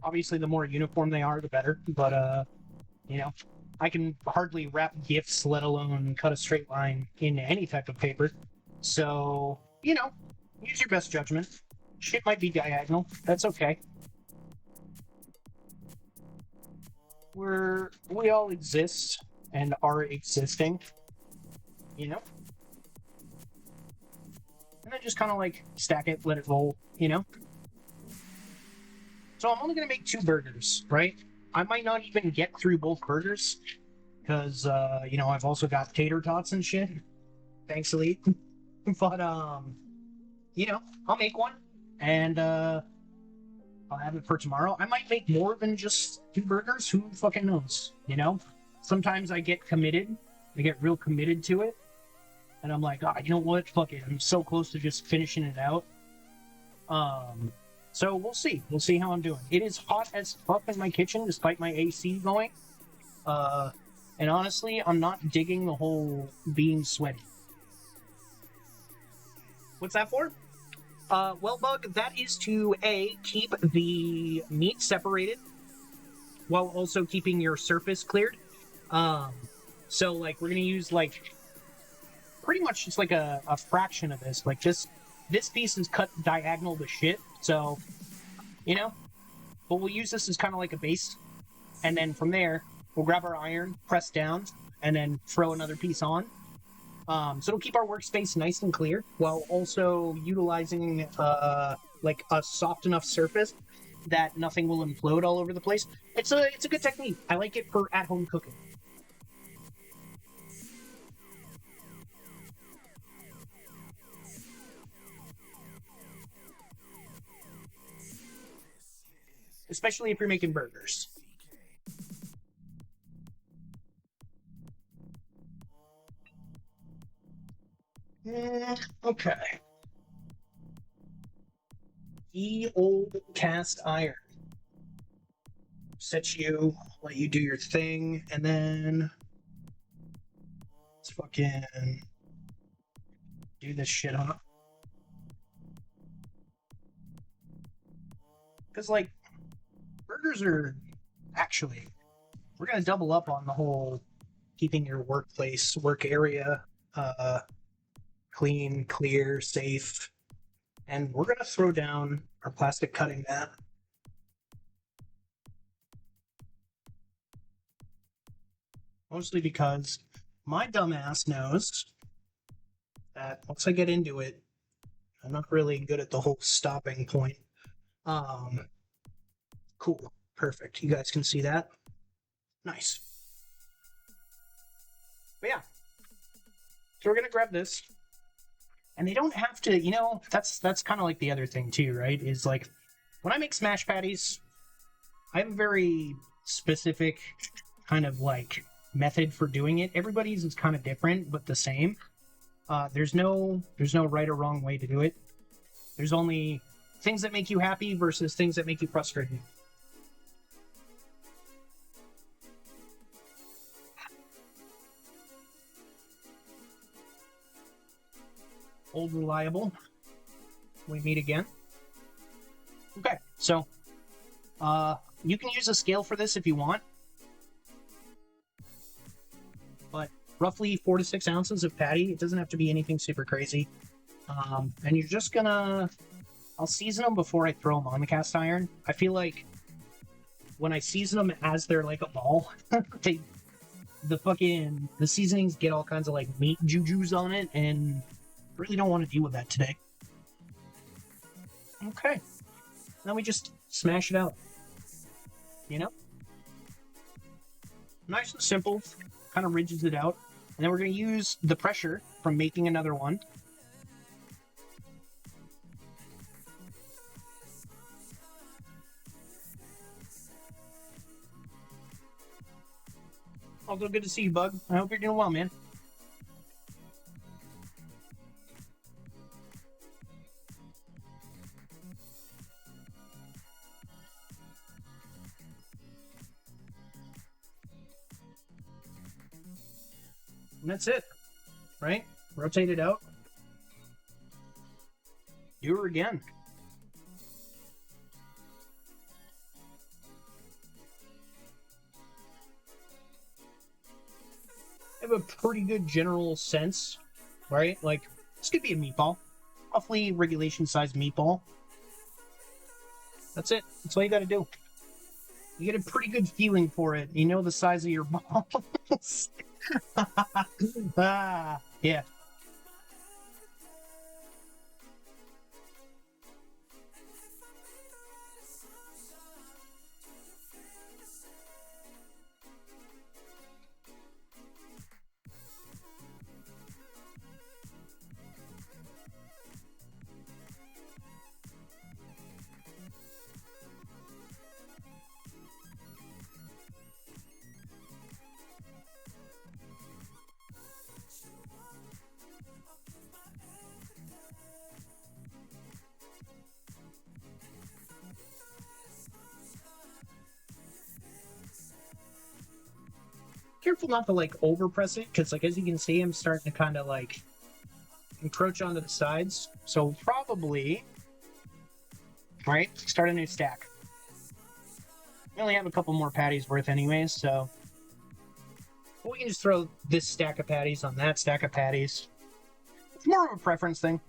Obviously, the more uniform they are, the better. But, you know, I can hardly wrap GIFs, let alone cut a straight line in any type of paper. So, you know, use your best judgment. Shit might be diagonal. That's okay. We all exist and are existing, you know? And then just kind of like stack it, let it roll, you know? So I'm only going to make 2 burgers, right? I might not even get through both burgers because, you know, I've also got tater tots and shit. Thanks, Elite. But, you know, I'll make one and, I'll have it for tomorrow. I might make more than just 2 burgers. Who fucking knows, you know? Sometimes I get committed. I get real committed to it. And I'm like, you know what? Fuck it. I'm so close to just finishing it out. So we'll see. We'll see how I'm doing. It is hot as fuck in my kitchen, despite my AC going. And honestly, I'm not digging the whole being sweaty. What's that for? Well, Bug, that is to, A, keep the meat separated, while also keeping your surface cleared. So, like, we're gonna use, like, pretty much just, like, a fraction of this. Like, this piece is cut diagonal to shit, so, you know? But we'll use this as kind of like a base, and then from there, we'll grab our iron, press down, and then throw another piece on. So it'll keep our workspace nice and clear, while also utilizing, like, a soft enough surface that nothing will implode all over the place. It's a good technique. I like it for at-home cooking. Especially if you're making burgers. Okay. The old cast iron. Set you, let you do your thing, and then let's fucking do this shit up. Because, like, burgers are actually, we're gonna double up on the whole keeping your workplace, work area, clean, clear, safe, and we're gonna throw down our plastic cutting mat. Mostly because my dumbass knows that once I get into it, I'm not really good at the whole stopping point. Cool, perfect. You guys can see that? Nice. But yeah, so we're gonna grab this, and they don't have to, you know, that's kind of like the other thing too, right? Is like, when I make smash patties, I have a very specific kind of like method for doing it. Everybody's is kind of different, but the same. There's no right or wrong way to do it. There's only things that make you happy versus things that make you frustrated. Old reliable. We meet again. Okay, so you can use a scale for this if you want, but roughly 4 to 6 ounces of patty. It doesn't have to be anything super crazy. And you're just gonna, I'll season them before I throw them on the cast iron. I feel like when I season them as they're like a ball, the seasonings get all kinds of like meat jujus on it, and really don't want to deal with that today. Okay. Now we just smash it out. You know? Nice and simple. Kind of ridges it out. And then we're going to use the pressure from making another one. Also good to see you, Bug. I hope you're doing well, man. And that's it, right? Rotate it out. Do her again. have a pretty good general sense, right? Like, this could be a meatball. Roughly regulation sized meatball. That's it. That's all you gotta do. You get a pretty good feeling for it. You know the size of your balls. Yeah. Careful not to like overpress it, because like as you can see, I'm starting to kind of like encroach onto the sides. So probably, right, start a new stack. We only have a couple more patties worth anyways, so we can just throw this stack of patties on that stack of patties. It's more of a preference thing.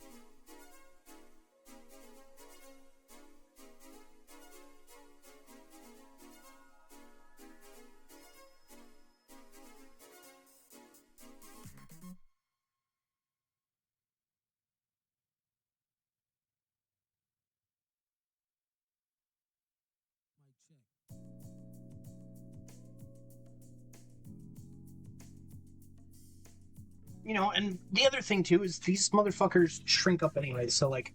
You know, and the other thing too is these motherfuckers shrink up anyway. So like,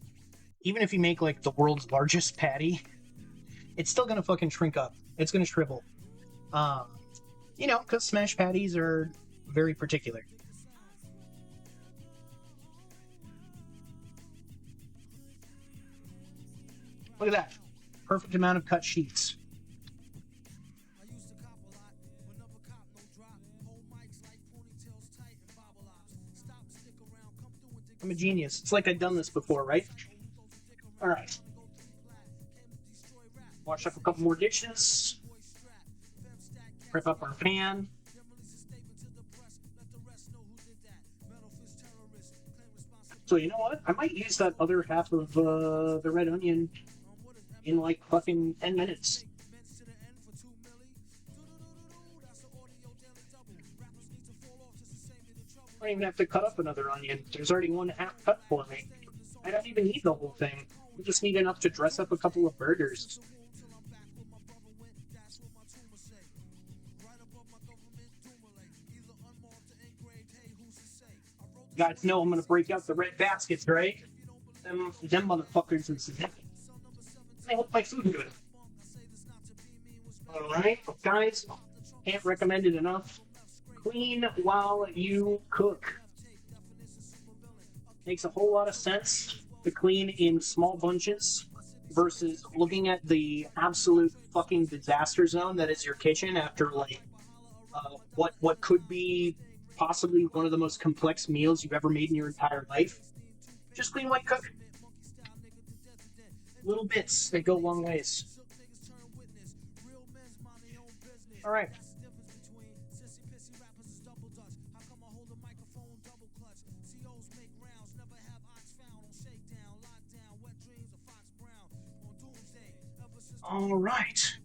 even if you make like the world's largest patty, it's still gonna fucking shrink up. It's gonna shrivel. You know, because smash patties are very particular. Look at that. Perfect amount of cut sheets. I'm a genius. It's like I've done this before, right? All right. Wash up a couple more dishes. Prep up our pan. So you know what? I might use that other half of the red onion in like fucking 10 minutes. I don't even have to cut up another onion. There's already one half cut for me. I don't even need the whole thing. I just need enough to dress up a couple of burgers. You guys know I'm gonna break out the red baskets, right? Them motherfuckers is they help my food good. Alright, guys, can't recommend it enough. Clean while you cook. Makes a whole lot of sense to clean in small bunches versus looking at the absolute fucking disaster zone that is your kitchen after like what could be possibly one of the most complex meals you've ever made in your entire life. Just clean while you cook. Little bits that go long ways. All right. All right.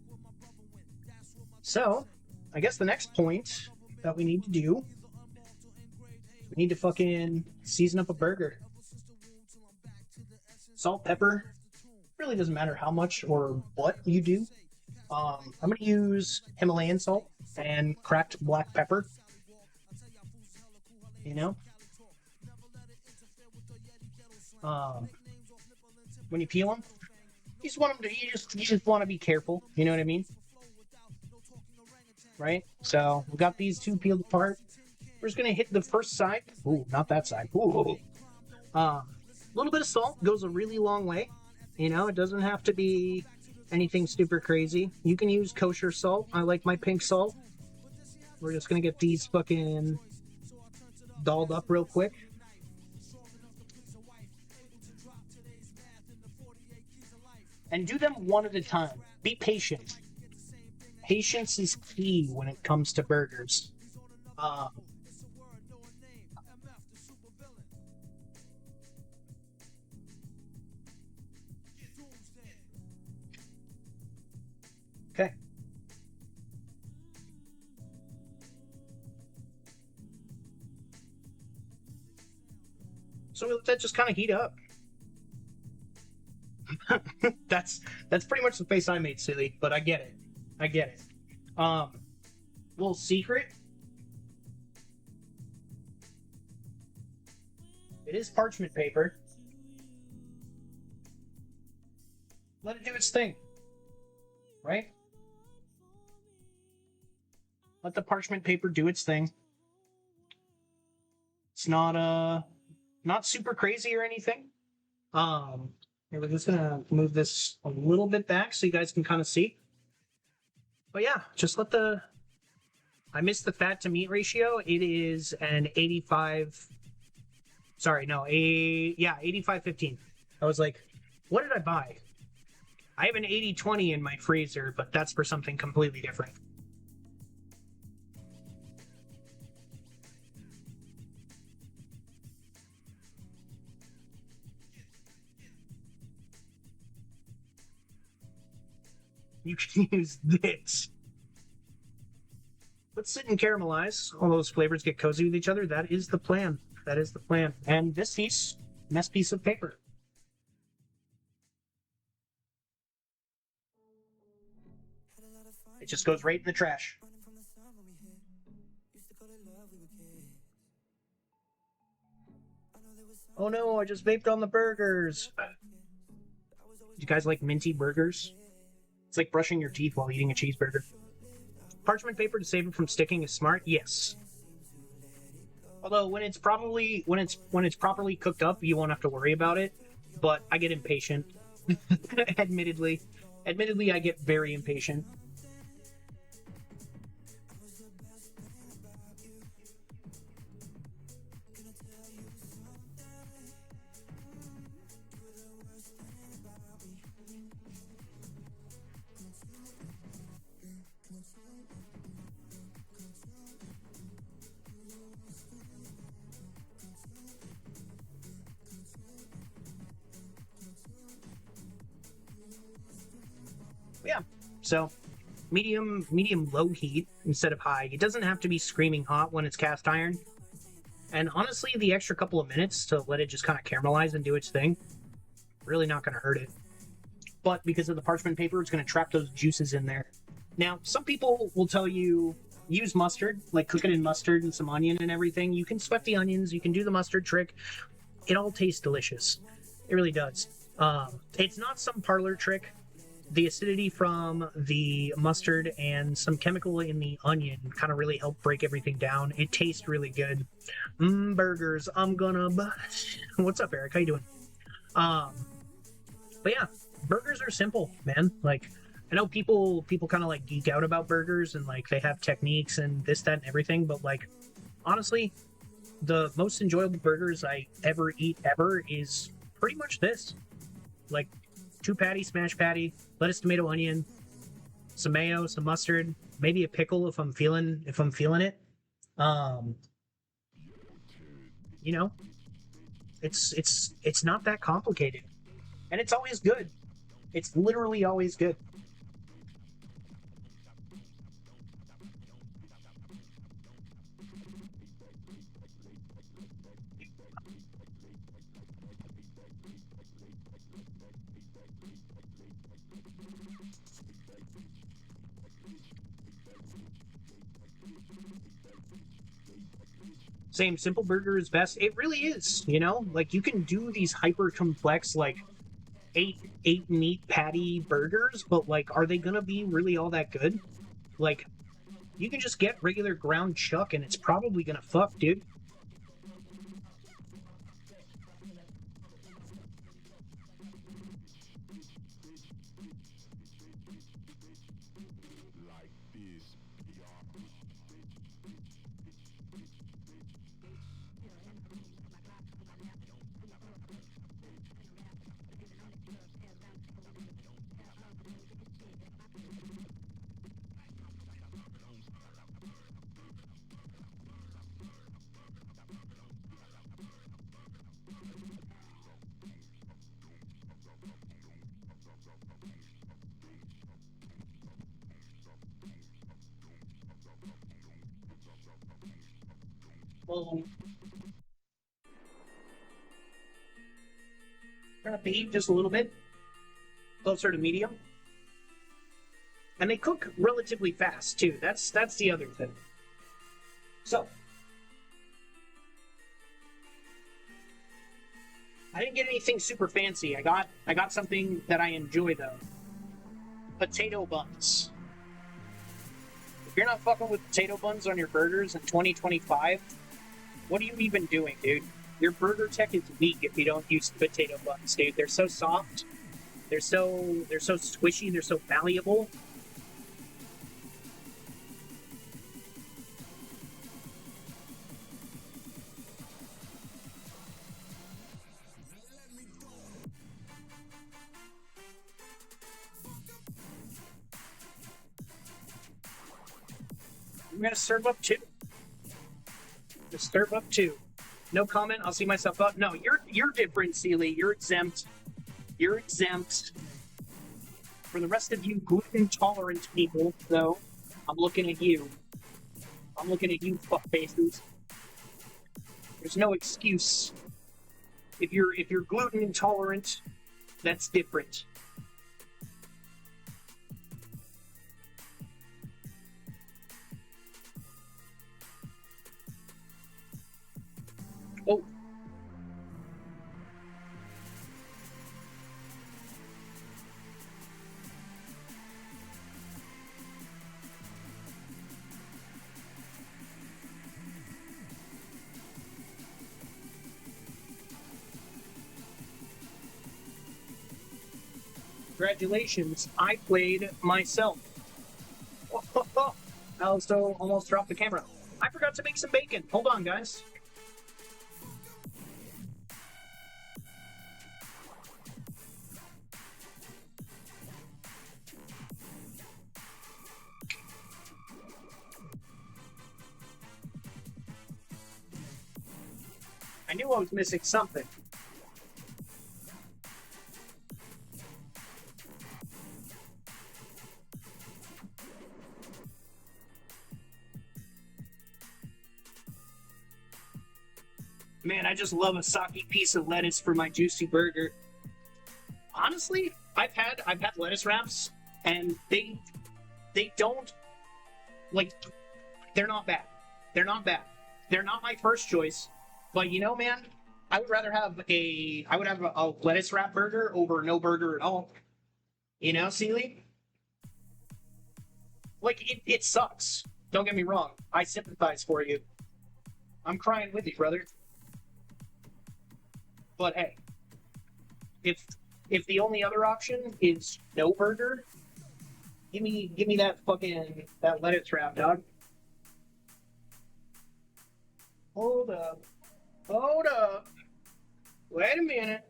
So, I guess the next point that we need to do, we need to fucking season up a burger. Salt, pepper, really doesn't matter how much or what you do. I'm going to use Himalayan salt and cracked black pepper. You know? When you peel them, you just want them to, you just want to be careful. You know what I mean? Right? So we got these two peeled apart. We're just going to hit the first side. Ooh, not that side. Ooh. A little bit of salt goes a really long way. You know, it doesn't have to be anything super crazy. You can use kosher salt. I like my pink salt. We're just gonna get these fucking dolled up real quick. And do them one at a time. Be patient. Patience is key when it comes to burgers. So we let that just kind of heat up. that's pretty much the face I made, silly, but I get it. I get it. Little secret. It is parchment paper. Let it do its thing. Right? Let the parchment paper do its thing. It's not super crazy or anything. We're just gonna move this a little bit back so you guys can kind of see. But yeah, just let the... I missed the fat to meat ratio. It is an 85... Sorry, no, 85-15. I was like, what did I buy? I have an 80-20 in my freezer, but that's for something completely different. You can use this. Let's sit and caramelize. All those flavors get cozy with each other. That is the plan. That is the plan. And this piece, nice piece of paper. It just goes right in the trash. Oh no, I just vaped on the burgers. Do you guys like minty burgers? It's like brushing your teeth while eating a cheeseburger. Parchment paper to save it from sticking is smart, yes. Although when it's properly cooked up, you won't have to worry about it. But I get impatient. Admittedly, I get very impatient. Yeah, so medium low heat instead of high. It doesn't have to be screaming hot when it's cast iron. And honestly, the extra couple of minutes to let it just kind of caramelize and do its thing, really not going to hurt it. But because of the parchment paper, it's going to trap those juices in there. Now, some people will tell you, use mustard, like cook it in mustard and some onion and everything. You can sweat the onions, you can do the mustard trick. It all tastes delicious. It really does. It's not some parlor trick. The acidity from the mustard and some chemical in the onion kind of really help break everything down. It tastes really good. Burgers, I'm gonna... What's up, Eric? How you doing? But yeah, burgers are simple, man. Like, I know people kind of like geek out about burgers and like they have techniques and this, that, and everything, but like, honestly, the most enjoyable burgers I ever eat is pretty much this. Like, 2 patty, smash patty, lettuce, tomato, onion, some mayo, some mustard, maybe a pickle if I'm feeling it. You know, it's not that complicated, and it's always good. It's literally always good. Same, simple burger is best. It really is, you know? Like, you can do these hyper complex, like, eight meat patty burgers, but like, are they gonna be really all that good? Like, you can just get regular ground chuck and it's probably gonna fuck, dude. Well, Gonna beat just a little bit, closer to medium. And they cook relatively fast too. That's the other thing. So I didn't get anything super fancy. I got something that I enjoy though. Potato buns. If you're not fucking with potato buns on your burgers in 2025, what are you even doing, dude? Your burger tech is weak if you don't use potato buns, dude. They're so soft. They're so squishy. They're so malleable. I'm gonna serve up two. Just serve up two. No comment. I'll see myself up. No, you're different, Sealy. You're exempt. You're exempt. For the rest of you gluten-tolerant people, though, I'm looking at you. I'm looking at you, fuckfaces. There's no excuse. If you're gluten intolerant, that's different. Oh. Congratulations, I played myself. I also almost dropped the camera. I forgot to make some bacon. Hold on, guys. I knew I was missing something. Man, I just love a soggy piece of lettuce for my juicy burger. Honestly, I've had lettuce wraps, and they don't, like, they're not bad. They're not bad. They're not my first choice, but you know, man, I would have a lettuce wrap burger over no burger at all. You know, Sealy? Like, it sucks. Don't get me wrong. I sympathize for you. I'm crying with you, brother. But hey, if the only other option is no burger, give me that lettuce wrap, dog. Hold up. Hold up. Wait a minute.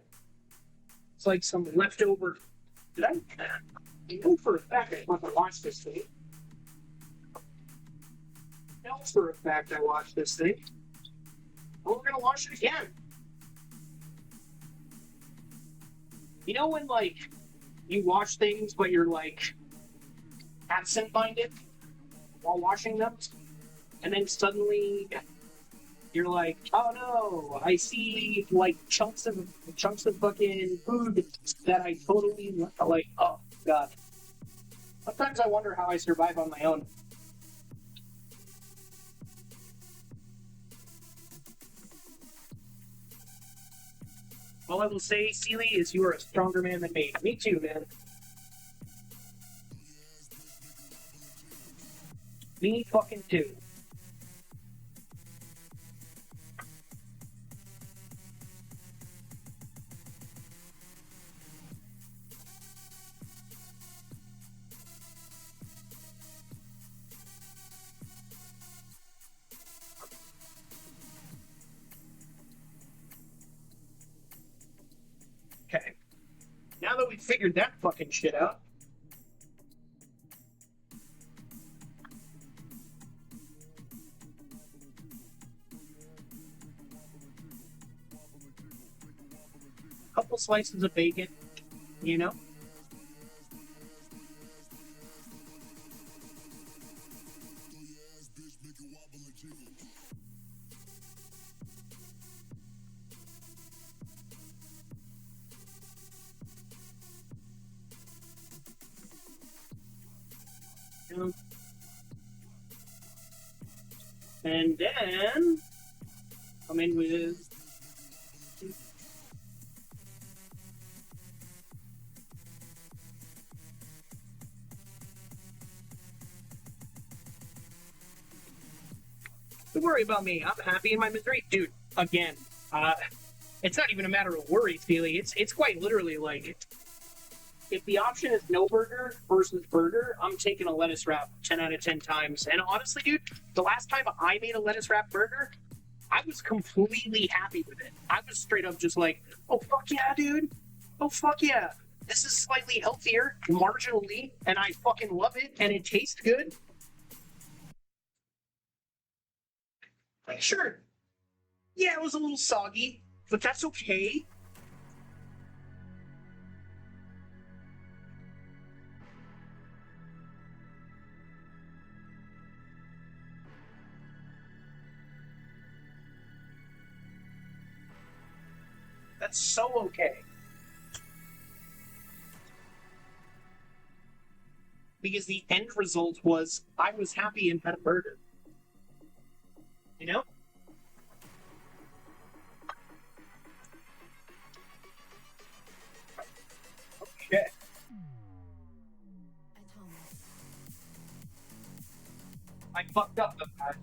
It's like some leftover. Did I know for a fact I want to watch this thing? I know for a fact I watched this thing. Oh, we're gonna watch it again. You know when, like, you watch things, but you're, like, absent-minded while watching them? And then suddenly you're like, oh no, I see, like, chunks of fucking food that I totally, like, oh, God. Sometimes I wonder how I survive on my own. All I will say, Sealy, is you are a stronger man than me. Me too, man. Me fucking too. Okay. Now that we've figured that fucking shit out, couple slices of bacon, you know? And then come in with don't worry about me. I'm happy in my misery. Dude, again, it's not even a matter of worry, Steely. It's quite literally like, if the option is no burger versus burger, I'm taking a lettuce wrap 10 out of 10 times. And honestly, dude, the last time I made a lettuce wrap burger, I was completely happy with it. I was straight up just like, oh, fuck yeah, dude. Oh, fuck yeah. This is slightly healthier, marginally, and I fucking love it, and it tastes good. Like, sure. Yeah, it was a little soggy, but that's okay. That's so okay. Because the end result was I was happy and had a burger. You know? Okay. I fucked up the guy.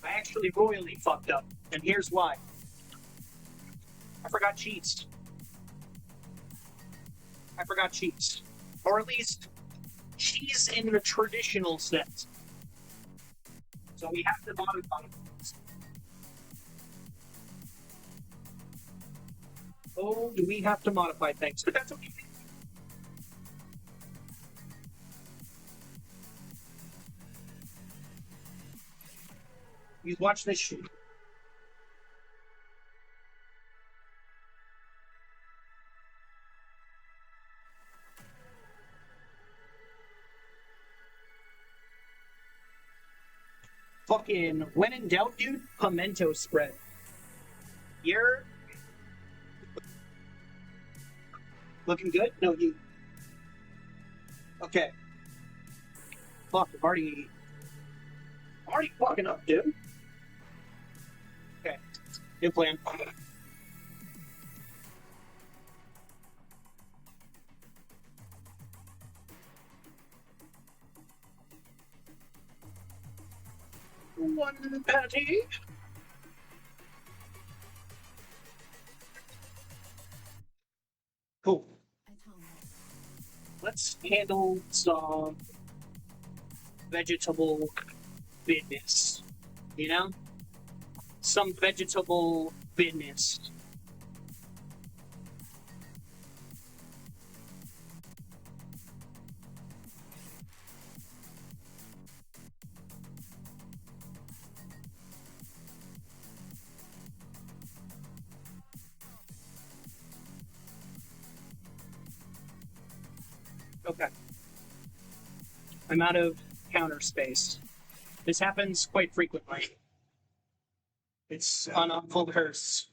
I actually royally fucked up. And here's why. I forgot cheese. Or at least, cheese in the traditional sense. So we have to modify things. Oh, do we have to modify things? But that's okay. You watch this shit. Fucking, when in doubt, dude, pimento spread. You're looking good? No, you. Okay. Fuck, I'm already fucking up, dude. Okay. New plan. One patty. Cool. Let's handle some vegetable business. You know? Some vegetable business. Okay. I'm out of counter space. This happens quite frequently. It's an awful curse.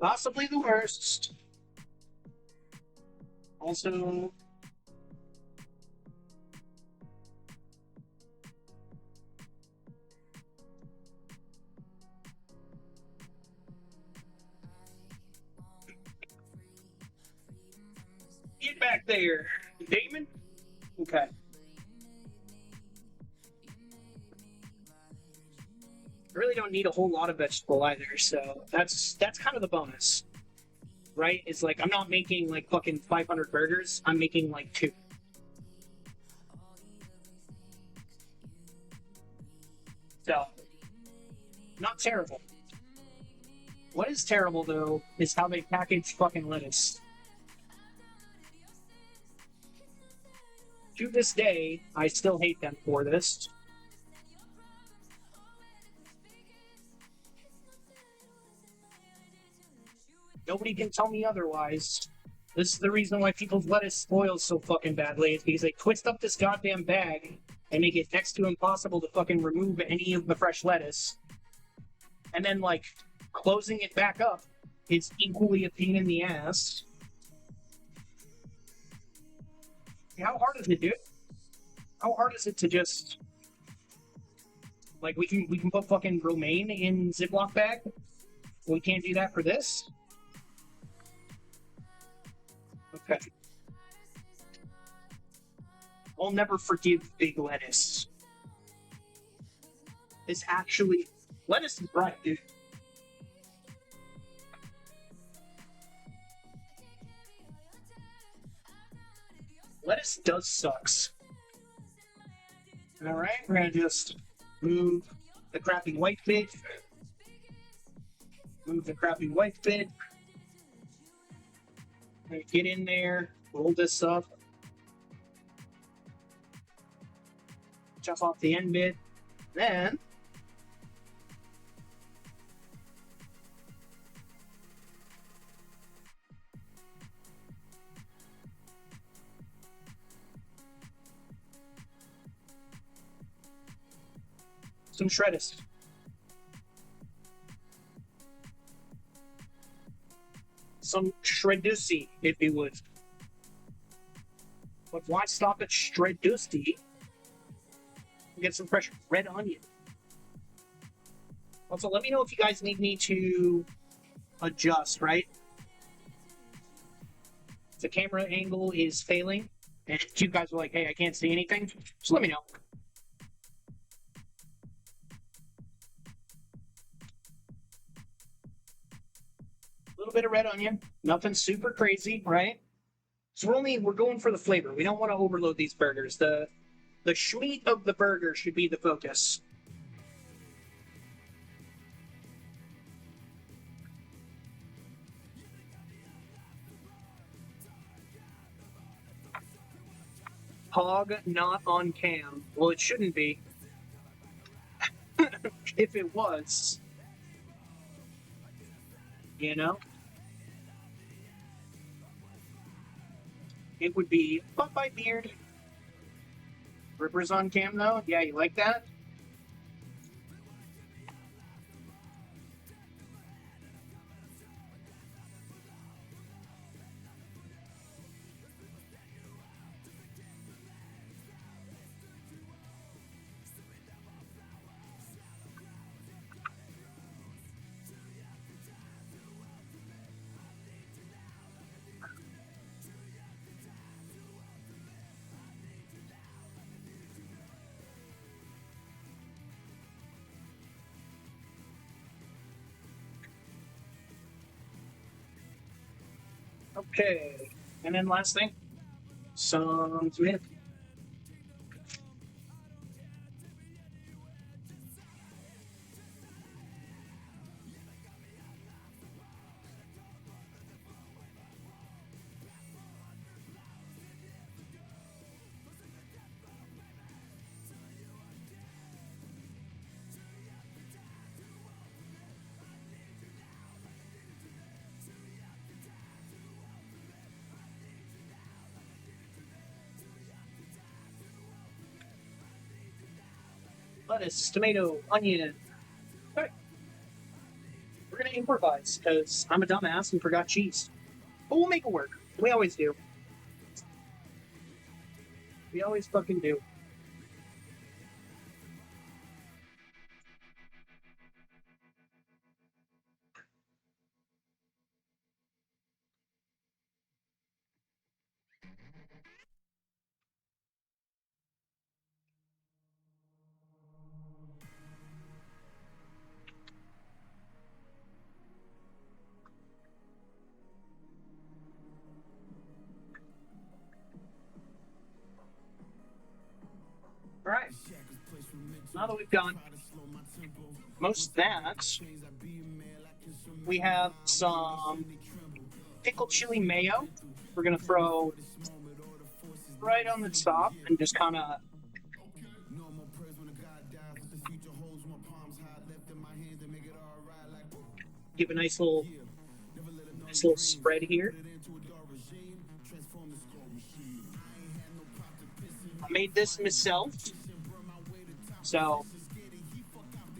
Possibly the worst. Also, get back there, Damon. Okay. I really don't need a whole lot of vegetable either, so that's kind of the bonus, right? It's like I'm not making like fucking 500 burgers. I'm making like 2. So, not terrible. What is terrible though is how they package fucking lettuce. To this day, I still hate them for this. Nobody can tell me otherwise. This is the reason why people's lettuce spoils so fucking badly. It's because they twist up this goddamn bag and make it next to impossible to fucking remove any of the fresh lettuce. And then, like, closing it back up is equally a pain in the ass. How hard is it, dude? How hard is it to just like we can put fucking romaine in Ziploc bag? We can't do that for this? Okay. I'll never forgive big lettuce. It's actually lettuce is right, dude. Lettuce does sucks. Alright, we're gonna just move the crappy white bit. Move the crappy white bit. Get in there, roll this up. Chop off the end bit. Then some shredders. Some shredusi, if you would. But why stop at shredusi? Get some fresh red onion. Also, let me know if you guys need me to adjust, right? If the camera angle is failing, and you guys are like, hey, I can't see anything, just let me know. A little bit of red onion, nothing super crazy, right? So we're going for the flavor. We don't want to overload these burgers. The schmeat of the burger should be the focus. Hog not on cam. Well, it shouldn't be. If it was. You know? It would be butt by beard. Rippers on cam though? Yeah, you like that? Okay. And then last thing, some tomato. Lettuce, tomato, onion. Alright. We're gonna improvise, because I'm a dumbass and forgot cheese. But we'll make it work. We always do. We always fucking do. Alright. Now that we've got most of that, we have some pickled chili mayo. We're gonna throw right on the top and just kind of give a nice little spread here. I made this myself, so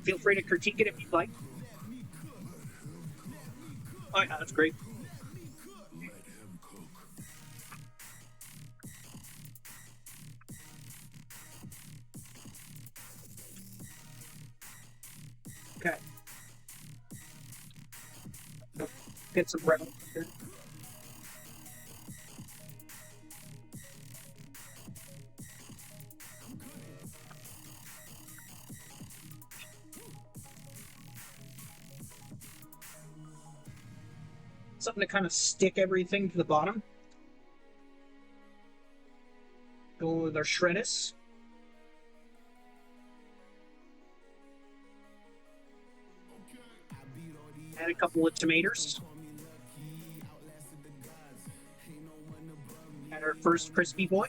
feel free to critique it if you'd like. Oh yeah, that's great. Okay. Get some bread. Something to kind of stick everything to the bottom. Go with our shreddis. Add a couple of tomatoes. Add our first crispy boy.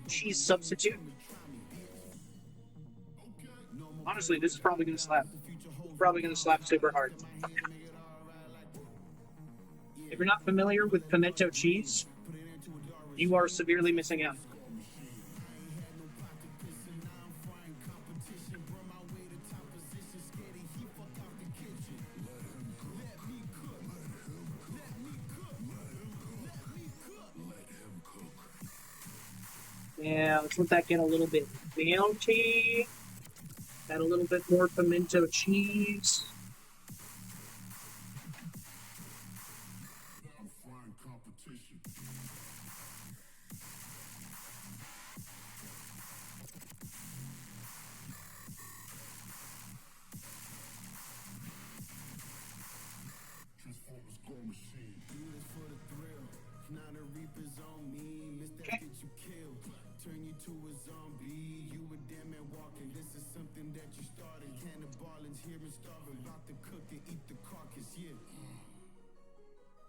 Cheese substitute. Honestly, this is probably going to slap. Probably going to slap super hard. If you're not familiar with pimento cheese, you are severely missing out. Yeah, let's let that get a little bit melty. Add a little bit more pimento cheese. Okay. Turn you to a zombie, you a damn man walking. This is something that you started. Cannibal here and starving, about to cook and eat the carcass, yeah.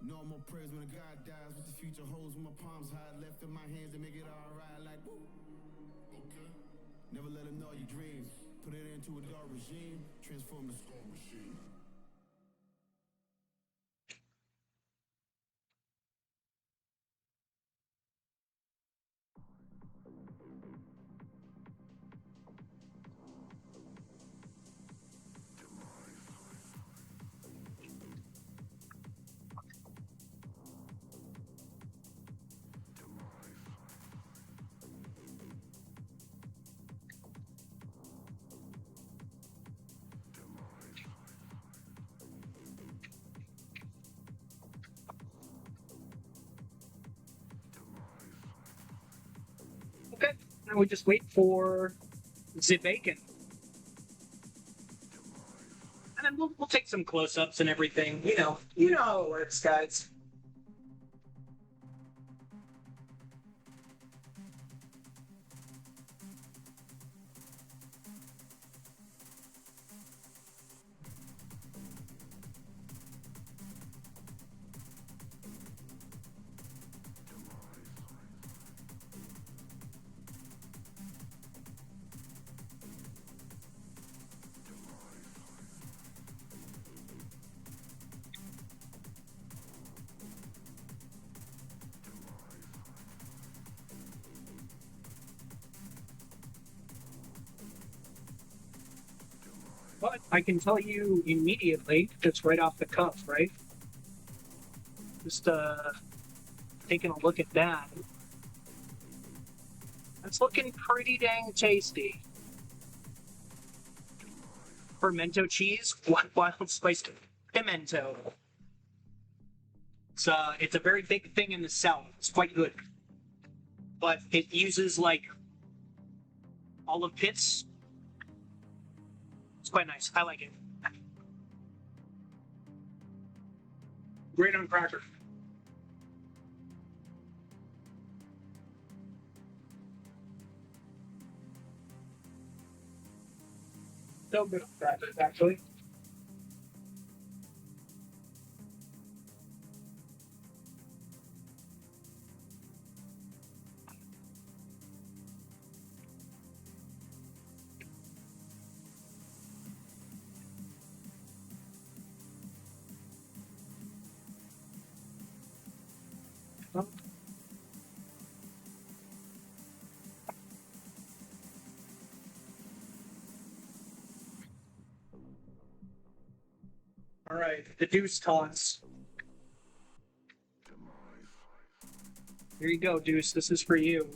No more prayers when a God dies. What the future holds when my palms hide. Left in my hands to make it alright, like woo. Okay. Never let them know your dreams. Put it into a dark regime. Transform the skull machine. Okay. Now we just wait for the bacon. And then we'll take some close-ups and everything. You know how it works, guys. But I can tell you immediately, just right off the cuff, right? Just taking a look at that. That's looking pretty dang tasty. Pimento cheese, wild spiced pimento. It's a very big thing in the South. It's quite good. But it uses like olive pits. It's quite nice. I like it. Great on cracker. So good on crackers, actually. All right, the deuce toss. Here you go, Deuce. This is for you.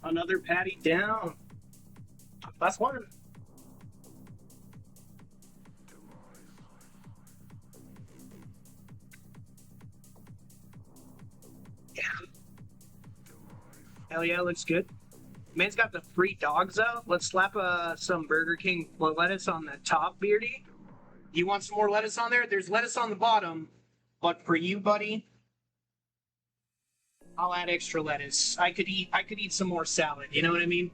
Another patty down. Last one. Yeah. Hell yeah, looks good. Man's got the free dogs out. Let's slap some Burger King lettuce on the top, Beardy. You want some more lettuce on there? There's lettuce on the bottom, but for you, buddy, I'll add extra lettuce. I could eat some more salad. You know what I mean?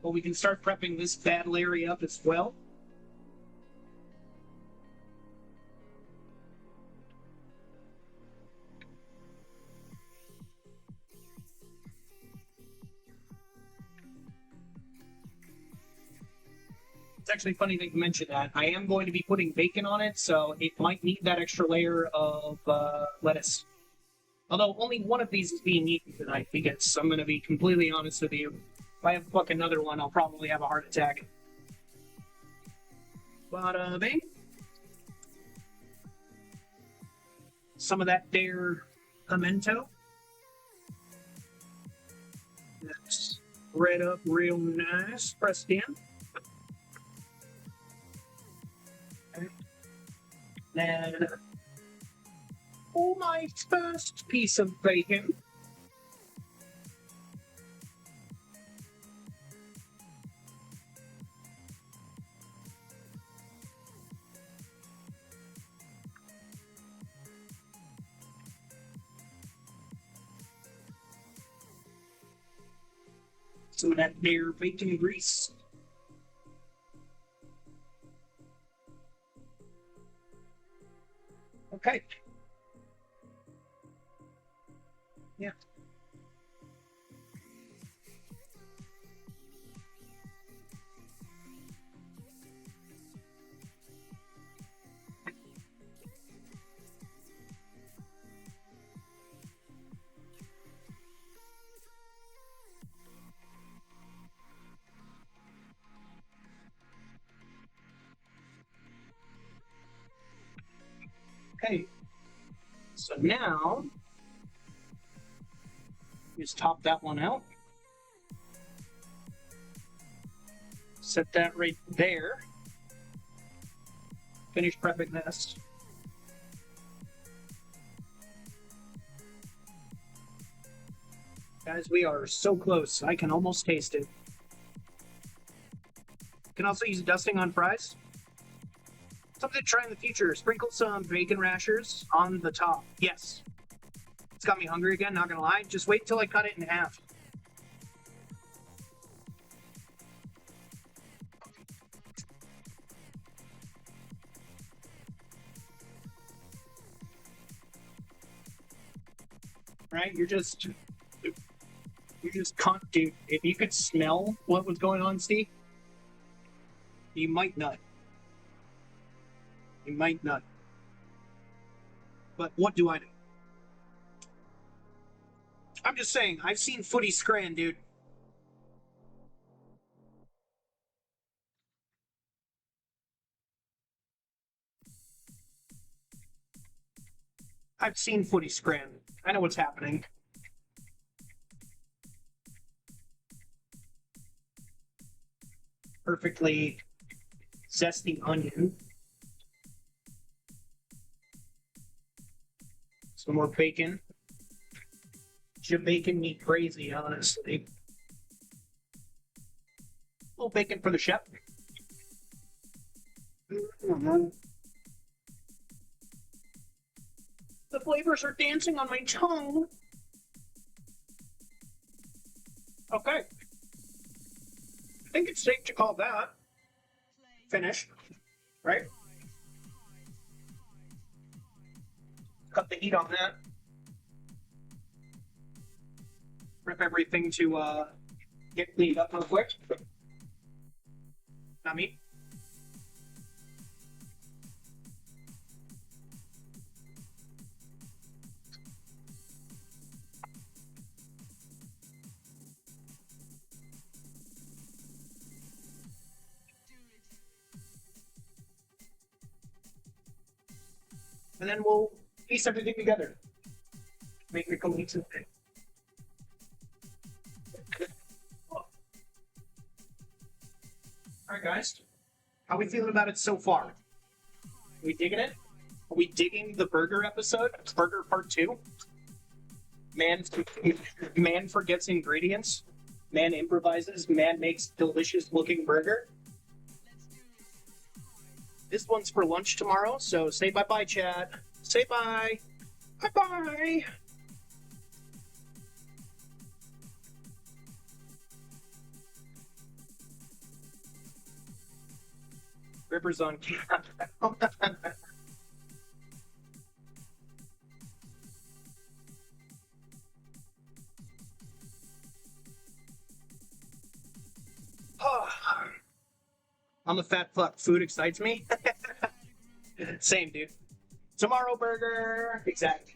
Well, we can start prepping this bad Larry up as well. It's actually funny that you mentioned that. I am going to be putting bacon on it, so it might need that extra layer of lettuce. Although only one of these is being eaten tonight, because I'm going to be completely honest with you. If I have to fuck another one, I'll probably have a heart attack. Bada bing. Some of that there pimento. That's spread up real nice, pressed in. Okay. Then, oh, my first piece of bacon. Some of that there bacon grease. Okay. Yeah. Okay. So now, just top that one out. Set that right there. Finish prepping this. Guys, we are so close. I can almost taste it. Can also use dusting on fries. Something to try in the future. Sprinkle some bacon rashers on the top. Yes. It's got me hungry again, not gonna lie. Just wait till I cut it in half. Right? You're just dude. If you could smell what was going on, Steve, you might not. You might not. But what do I know? I'm just saying, I've seen footy scran, dude. I've seen footy scran. I know what's happening. perfectly zesty onion. Some more bacon. You're making me crazy, honestly. A little bacon for the chef. The flavors are dancing on my tongue. Okay. I think it's safe to call that finished, right? Cut the heat on that. Rip everything to get cleaned up real quick. Not me. And then we'll piece everything together. Make a cohesive thing. Alright guys, how are we feeling about it so far? Are we digging it? Are we digging the burger episode? Burger part 2? Man forgets ingredients. Man improvises. Man makes delicious looking burger. This one's for lunch tomorrow, so say bye-bye, Chad. Say bye. Bye-bye. Ripper's on camera. I'm a fat fuck. Food excites me. Same, dude. Tomorrow burger. Exactly.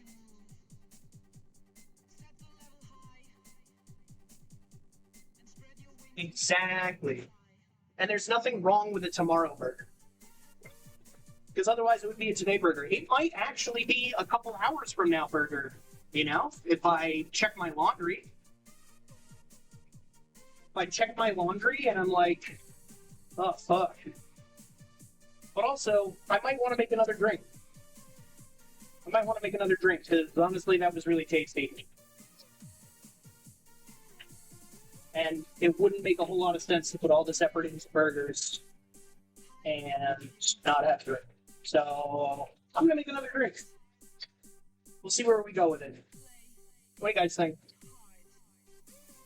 Exactly. And there's nothing wrong with a tomorrow burger. Because otherwise it would be a today burger. It might actually be a couple hours from now burger. You know? If I check my laundry. If I check my laundry and I'm like, oh, fuck. But also, I might want to make another drink. Because honestly, that was really tasty. And it wouldn't make a whole lot of sense to put all this effort into burgers and not have drink. So, I'm gonna make another drink. We'll see where we go with it. What do you guys think?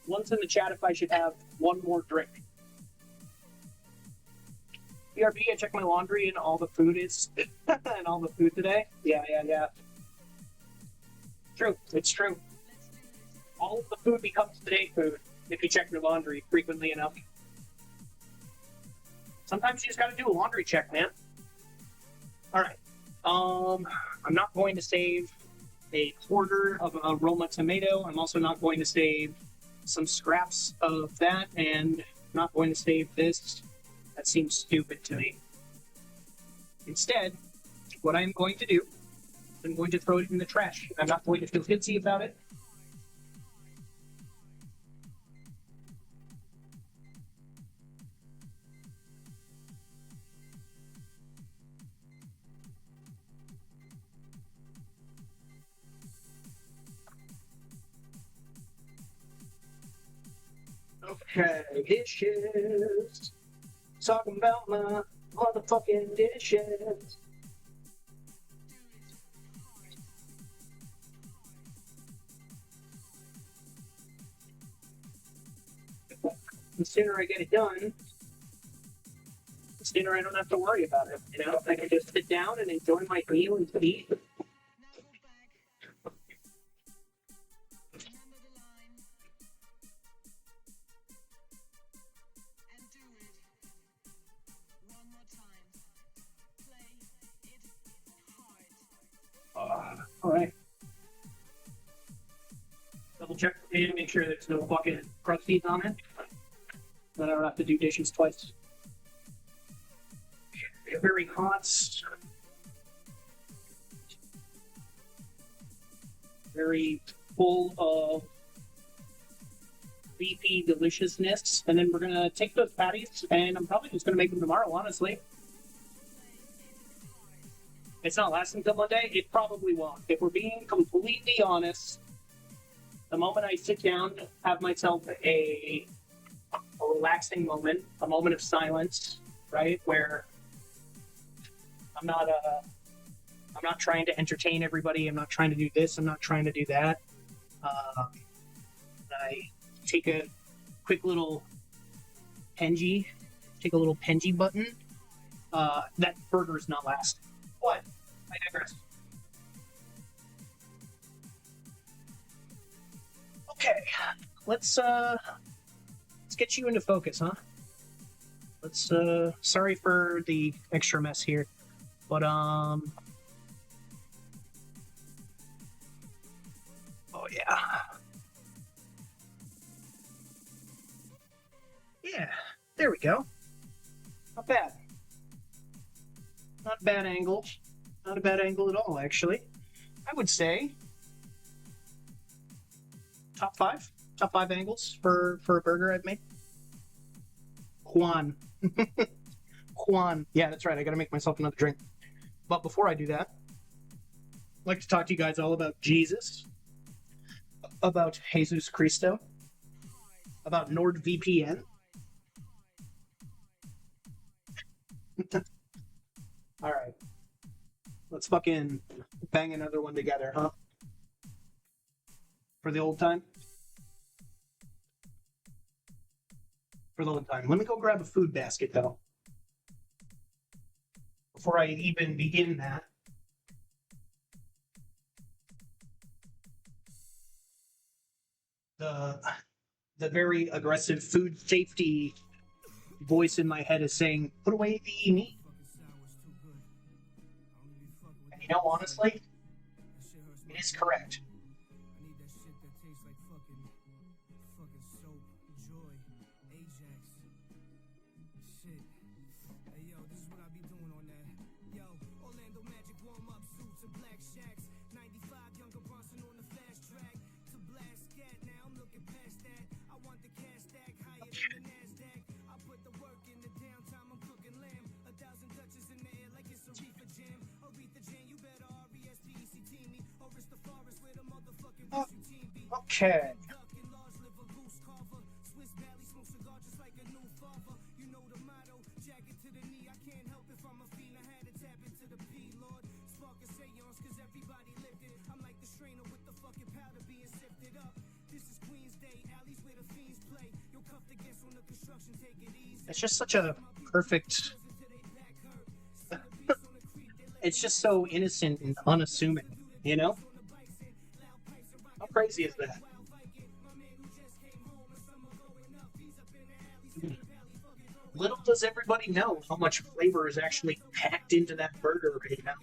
One's in the chat if I should have one more drink. BRB, I checked my laundry and all the food is... and all the food today. Yeah. True, it's true. All of the food becomes today food if you check your laundry frequently enough. Sometimes you just gotta do a laundry check, man. Alright. I'm not going to save a quarter of a Roma tomato. I'm also not going to save some scraps of that, and not going to save this. That seems stupid to me. Instead, what I'm going to do, I'm going to throw it in the trash. I'm not going to feel guilty about it. Okay, dishes. Talking about my motherfucking dishes. The sooner I get it done, the sooner I don't have to worry about it. You know, I can just sit down and enjoy my meal and eat. Alright. Double check the pan, make sure there's no fucking crusties on it. Then I don't have to do dishes twice. Very hot. Very full of beefy deliciousness, and then we're gonna take those patties, and I'm probably just gonna make them tomorrow, honestly. It's not lasting till Monday? It probably won't. If we're being completely honest, the moment I sit down, have myself a relaxing moment, a moment of silence, right, where I'm not trying to entertain everybody. I'm not trying to do this. I'm not trying to do that. I take a quick little Penji, take a little Penji button. That burger is not lasting. What? I digress. Okay, let's get you into focus, huh? Let's sorry for the extra mess here, but oh yeah. Yeah, there we go. Not bad. Not a bad angle. Not a bad angle at all, actually. I would say top five angles for a burger I've made. Juan. Juan. Yeah, that's right. I gotta make myself another drink. But before I do that, I'd like to talk to you guys all about Jesus, about Jesus Cristo, about NordVPN. All right. Let's fucking bang another one together, huh? For the old time? For the old time. Let me go grab a food basket, though. Before I even begin that. The very aggressive food safety voice in my head is saying, put away the meat. And you know, honestly, it is correct. I need that shit that tastes like fucking soap, joy, Ajax. Shit. Hey yo, this is what I be doing on that. Yo, Orlando Magic warm-up suits and black shacks. 95 younger Bronson on the fast track to blast scat. Now I'm looking past that. I want the cash stack higher than the NASDAQ. I put the work in the downtime. I'm cooking lamb. 1,000 touches in the air like it's a reefer jam. Aretha Jam, you better RESPECT me or it's the forest where the motherfucking team be. Okay. It's just such a perfect... It's just so innocent and unassuming, you know? How crazy is that? Little does everybody know how much flavor is actually packed into that burger right now.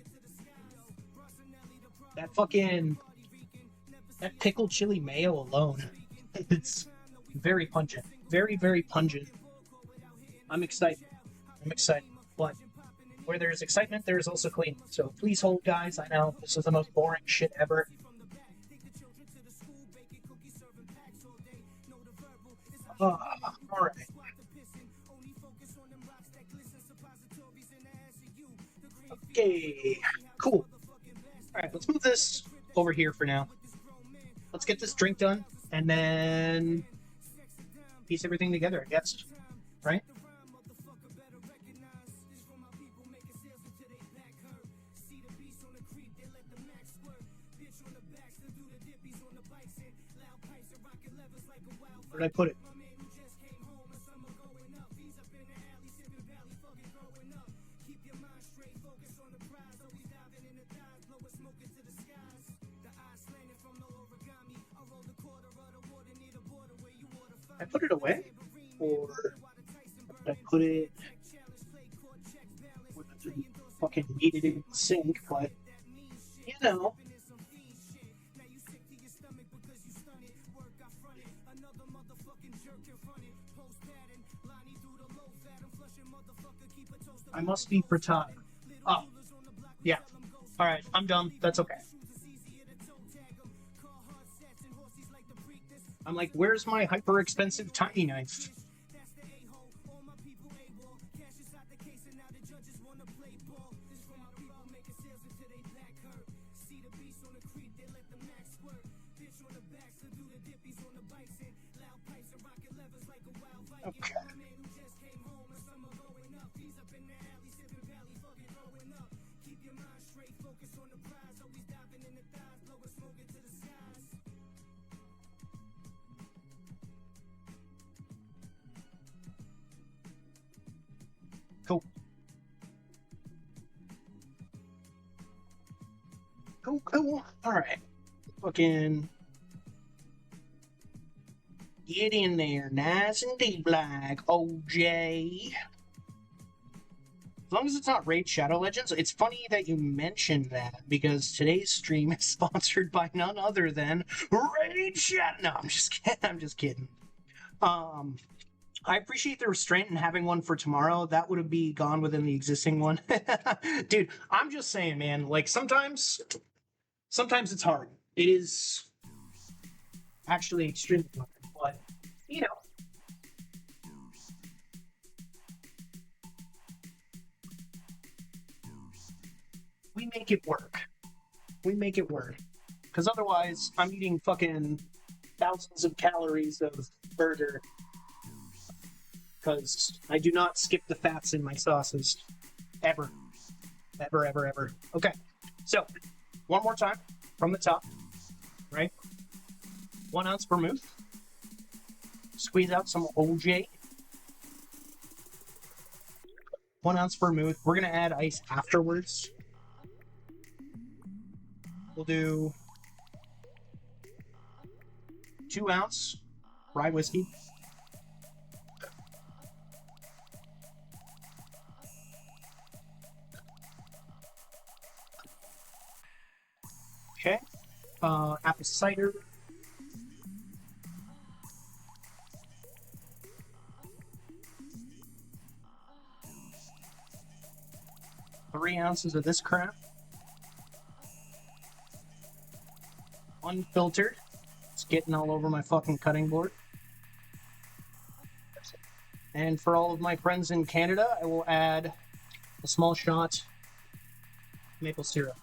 That pickled chili mayo alone, it's very pungent. Very, very pungent. I'm excited. But where there's excitement, there is also clean. So please hold, guys. I know this is the most boring shit ever. All right. Okay, cool. All right, let's move this over here for now. Let's get this drink done, and then piece everything together, I guess. Right? Where did I put it? I put it away? Or did I put it where I fucking needed it in the sink, but you know. I must be for time. Oh. Yeah. Alright, I'm done. That's okay. I'm like, where's my hyper expensive tiny knife? Okay. Cool. Cool. All right. Fucking get in there, nice and deep like OJ. As long as it's not Raid Shadow Legends. It's funny that you mentioned that because today's stream is sponsored by none other than Raid Shadow. No, I'm just kidding. I'm just kidding. I appreciate the restraint in having one for tomorrow. That would have be gone within the existing one. Dude, I'm just saying, man, like sometimes it's hard. It is actually extremely hard, but you know, we make it work. We make it work. Because otherwise, I'm eating fucking thousands of calories of burger. Because I do not skip the fats in my sauces. Ever. Ever, ever, ever. Okay. So, one more time from the top. Right? 1 ounce vermouth. Squeeze out some OJ. 1 ounce vermouth. We're going to add ice afterwards. We'll do 2 ounce rye whiskey. Okay. Apple cider. 3 ounces of this crap. Unfiltered. It's getting all over my fucking cutting board. And for all of my friends in Canada, I will add a small shot maple syrup.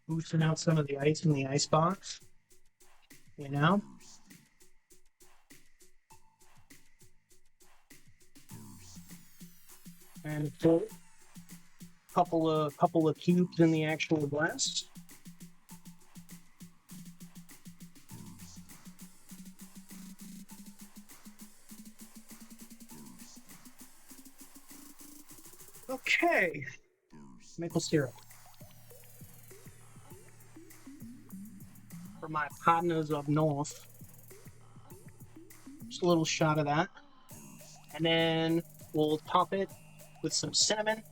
Boosting out some of the ice in the ice box. You know? And a couple of cubes in the actual glass. Okay. Maple syrup. For my partners up north. Just a little shot of that. And then we'll top it with some cinnamon,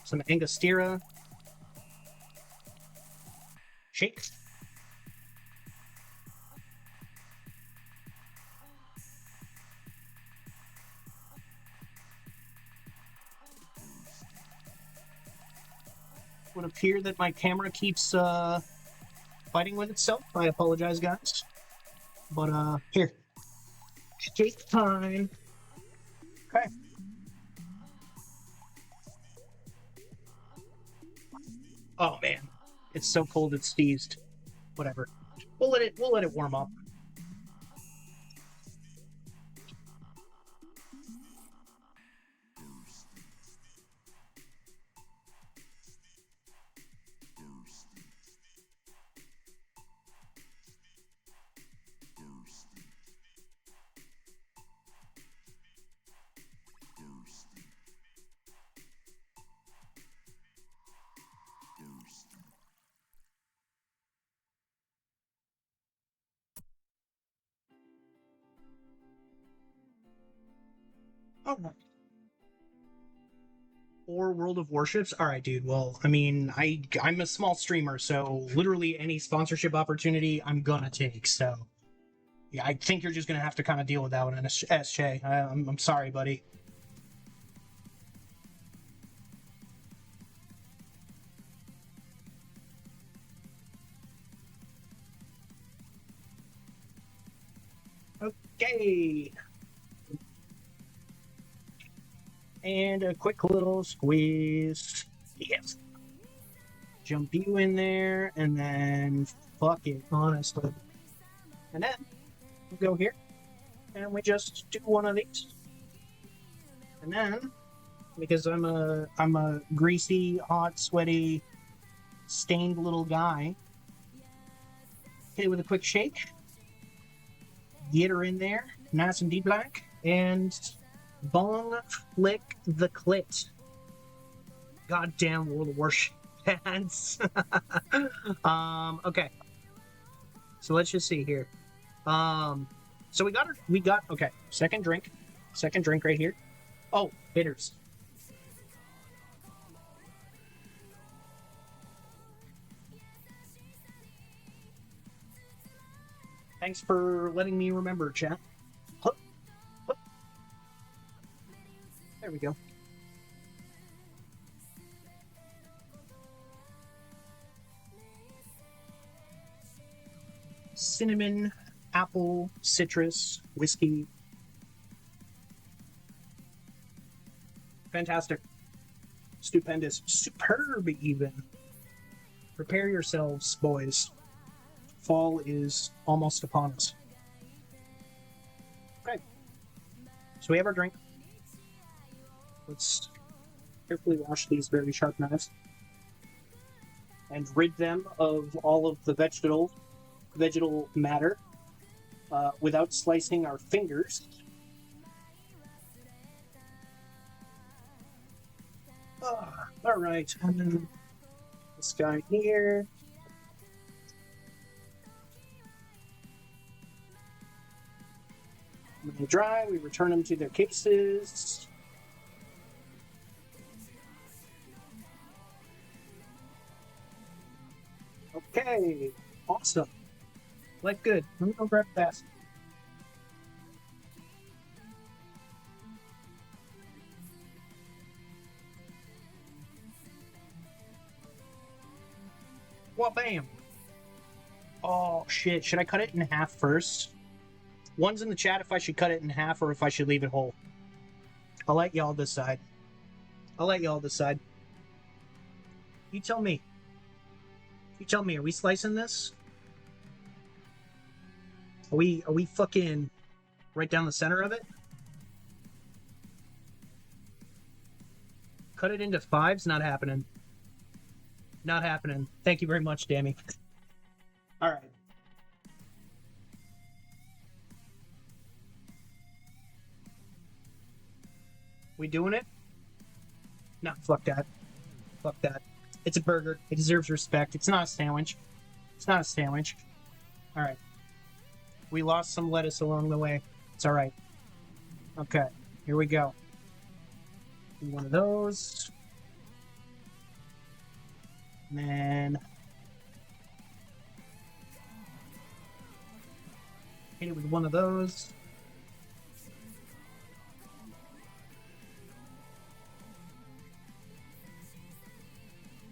some Angostura. Shake. It would appear that my camera keeps fighting with itself. I apologize, guys. But here. Shake time. Okay. Oh man. It's so cold it's sneezed. Whatever. We'll let it warm up. All right. Or World of Warships? Alright, dude. Well, I mean, I'm a small streamer, so literally any sponsorship opportunity I'm gonna take, so... Yeah, I think you're just gonna have to kind of deal with that one, SJ. I'm sorry, buddy. Okay. And a quick little squeeze. Yes. Jump you in there, and then fuck it, honestly. And then we go here, and we just do one of these. And then, because I'm a greasy, hot, sweaty, stained little guy, hit it with a quick shake. Get her in there, nice and deep black, and bong flick the clit. Goddamn World of Warships fans. Okay. So let's just see here. So we got okay, second drink right here. Oh, hitters. Thanks for letting me remember, chat. There we go. Cinnamon, apple, citrus, whiskey. Fantastic. Stupendous. Superb, even. Prepare yourselves, boys. Fall is almost upon us. Okay. So we have our drink. Let's carefully wash these very sharp knives and rid them of all of the vegetal matter without slicing our fingers. All right, and then this guy here. When they dry, we return them to their cases. Okay, awesome. Life good. Let me go grab that. Well, bam. Oh, shit. Should I cut it in half first? One's in the chat if I should cut it in half or if I should leave it whole. I'll let y'all decide. You tell me. Are we slicing this? Are we fucking right down the center of it? Cut it into fives? Not happening. Not happening. Thank you very much, Dammy. Alright. We doing it? No, fuck that. Fuck that. It's a burger. It deserves respect. It's not a sandwich. Alright. We lost some lettuce along the way. It's alright. Okay. Here we go. Do one of those. And then hit it with one of those.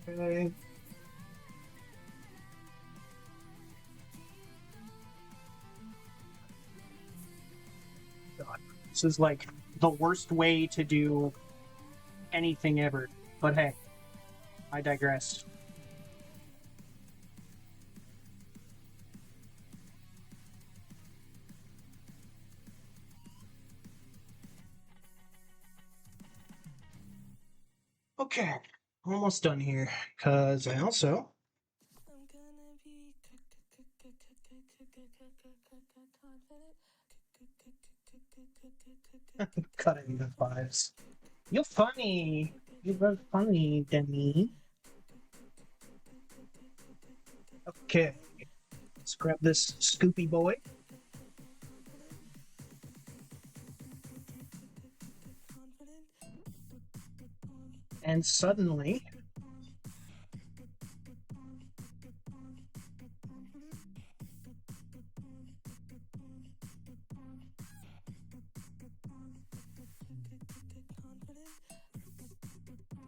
Okay. God, this is like the worst way to do anything ever. But hey, I digress. Okay, almost done here, because I also cut it into fives. You're funny. You're very funny, Demi. Okay, let's grab this Scoopy boy. And suddenly,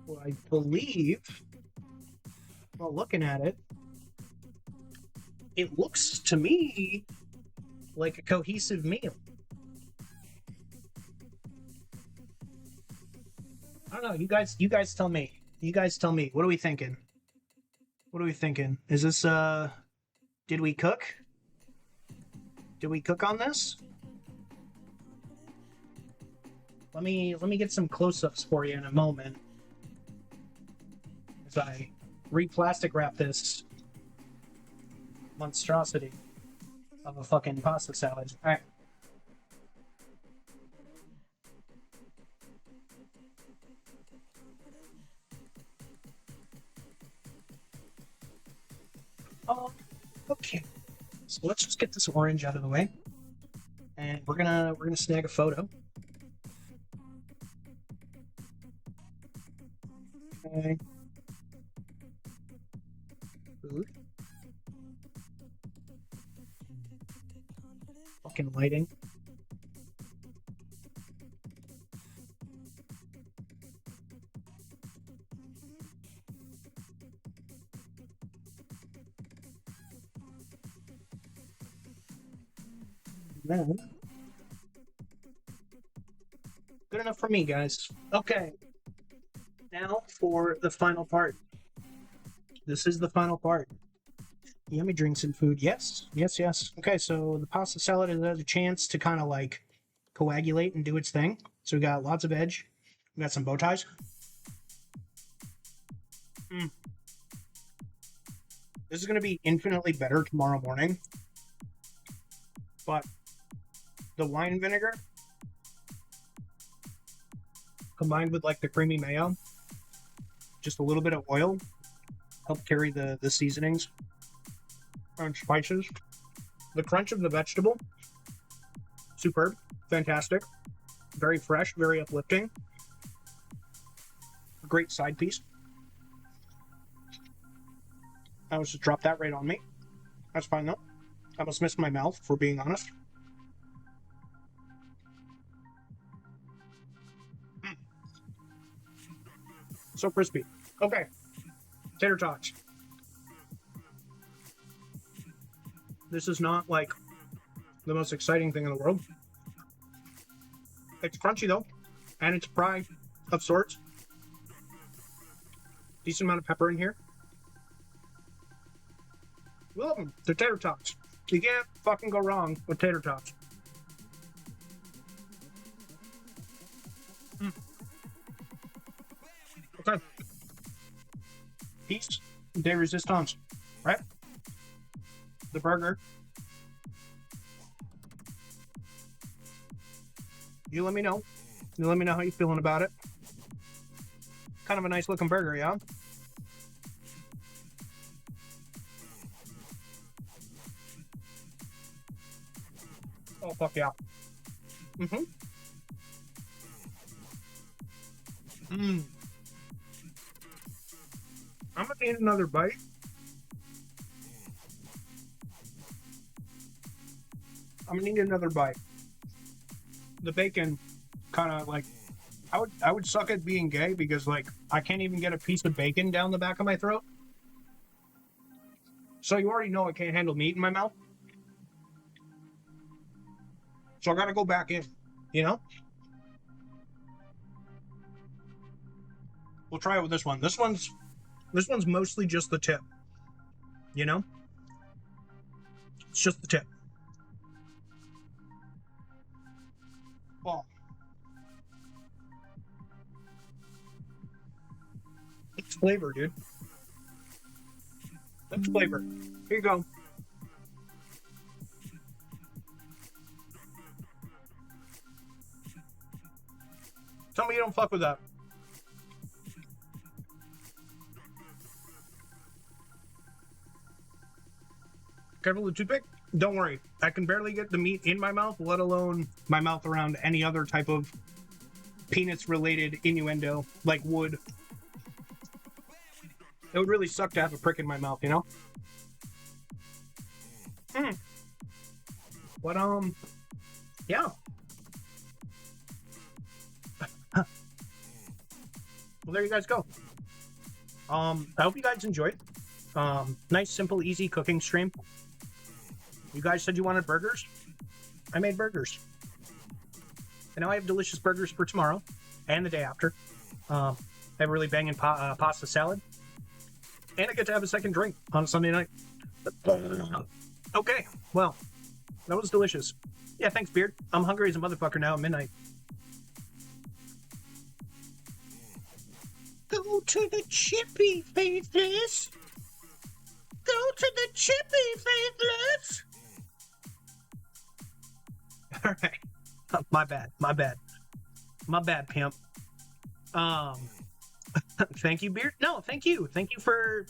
well, I believe, while looking at it, it looks to me like a cohesive meal. I don't know. You guys tell me. You guys tell me. What are we thinking? What are we thinking? Is this, did we cook? Did we cook on this? Let me get some close-ups for you in a moment. As I re-plastic wrap this monstrosity of a fucking pasta salad. Alright. Okay. So let's just get this orange out of the way. And we're gonna snag a photo. Okay. Food. Fucking lighting. Then, good enough for me, guys. Okay. Now for the final part. This is the final part. Yummy drinks and food. Yes. Yes, yes. Okay, so the pasta salad has a chance to kind of like coagulate and do its thing. So we got lots of veg. We got some bow ties. This is going to be infinitely better tomorrow morning. But the wine vinegar combined with like the creamy mayo, just a little bit of oil, help carry the seasonings and spices. The crunch of the vegetable, superb, fantastic, very fresh, very uplifting. Great side piece. I almost just dropped that right on me. That's fine though. I almost missed my mouth, for being honest. So crispy. Okay. Tater tots. This is not like the most exciting thing in the world. It's crunchy though, and it's fried of sorts. Decent amount of pepper in here. We love them. They're tater tots. You can't fucking go wrong with tater tots. Okay. Peace de resistance, right? The burger. You let me know. You let me know how you're feeling about it. Kind of a nice looking burger, yeah? Oh, fuck yeah. Mm-hmm. I'm gonna need another bite. I'm gonna need another bite. The bacon kind of like, I would suck at being gay because like I can't even get a piece of bacon down the back of my throat. So you already know I can't handle meat in my mouth. So I gotta go back in, you know? We'll try it with this one. This one's mostly just the tip. You know? It's just the tip. Oh. It's flavor, dude. That's flavor. Here you go. Tell me you don't fuck with that. Careful with the toothpick? Don't worry. I can barely get the meat in my mouth, let alone my mouth around any other type of penis-related innuendo, like wood It would really suck to have a prick in my mouth, you know? But, yeah. Well, there you guys go. I hope you guys enjoyed. Nice, simple, easy cooking stream. You guys said you wanted burgers? I made burgers. And now I have delicious burgers for tomorrow and the day after. I have a really banging pasta salad. And I get to have a second drink on a Sunday night. Okay, well, that was delicious. Yeah, thanks, Beard. I'm hungry as a motherfucker now at midnight. Go to the chippy, Faithless! Go to the chippy, Faithless! Alright. My bad, pimp. Thank you, Beard. No, thank you. Thank you for...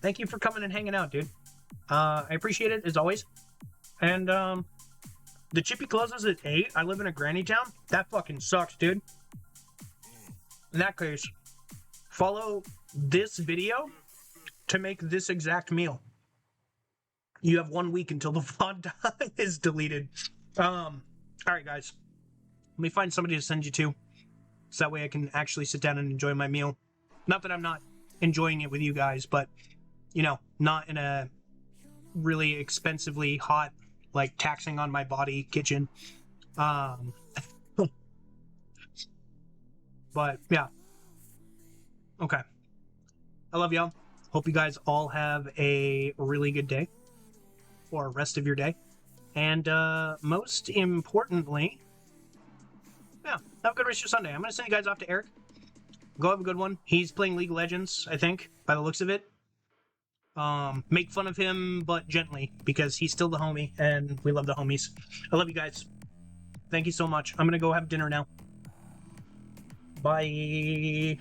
Thank you for coming and hanging out, dude. I appreciate it, as always. And, the chippy closes at 8. I live in a granny town. That fucking sucks, dude. In that case, follow this video to make this exact meal. You have 1 week until the VOD is deleted. Alright, guys. Let me find somebody to send you to. So that way I can actually sit down and enjoy my meal. Not that I'm not enjoying it with you guys, but, you know, not in a really expensively hot, like, taxing on my body kitchen. But, yeah. Okay. I love y'all. Hope you guys all have a really good day. Or rest of your day. And, most importantly... Yeah, have a good rest of your Sunday. I'm going to send you guys off to Eric. Go have a good one. He's playing League of Legends, I think, by the looks of it. Make fun of him, but gently, because he's still the homie, and we love the homies. I love you guys. Thank you so much. I'm going to go have dinner now. Bye.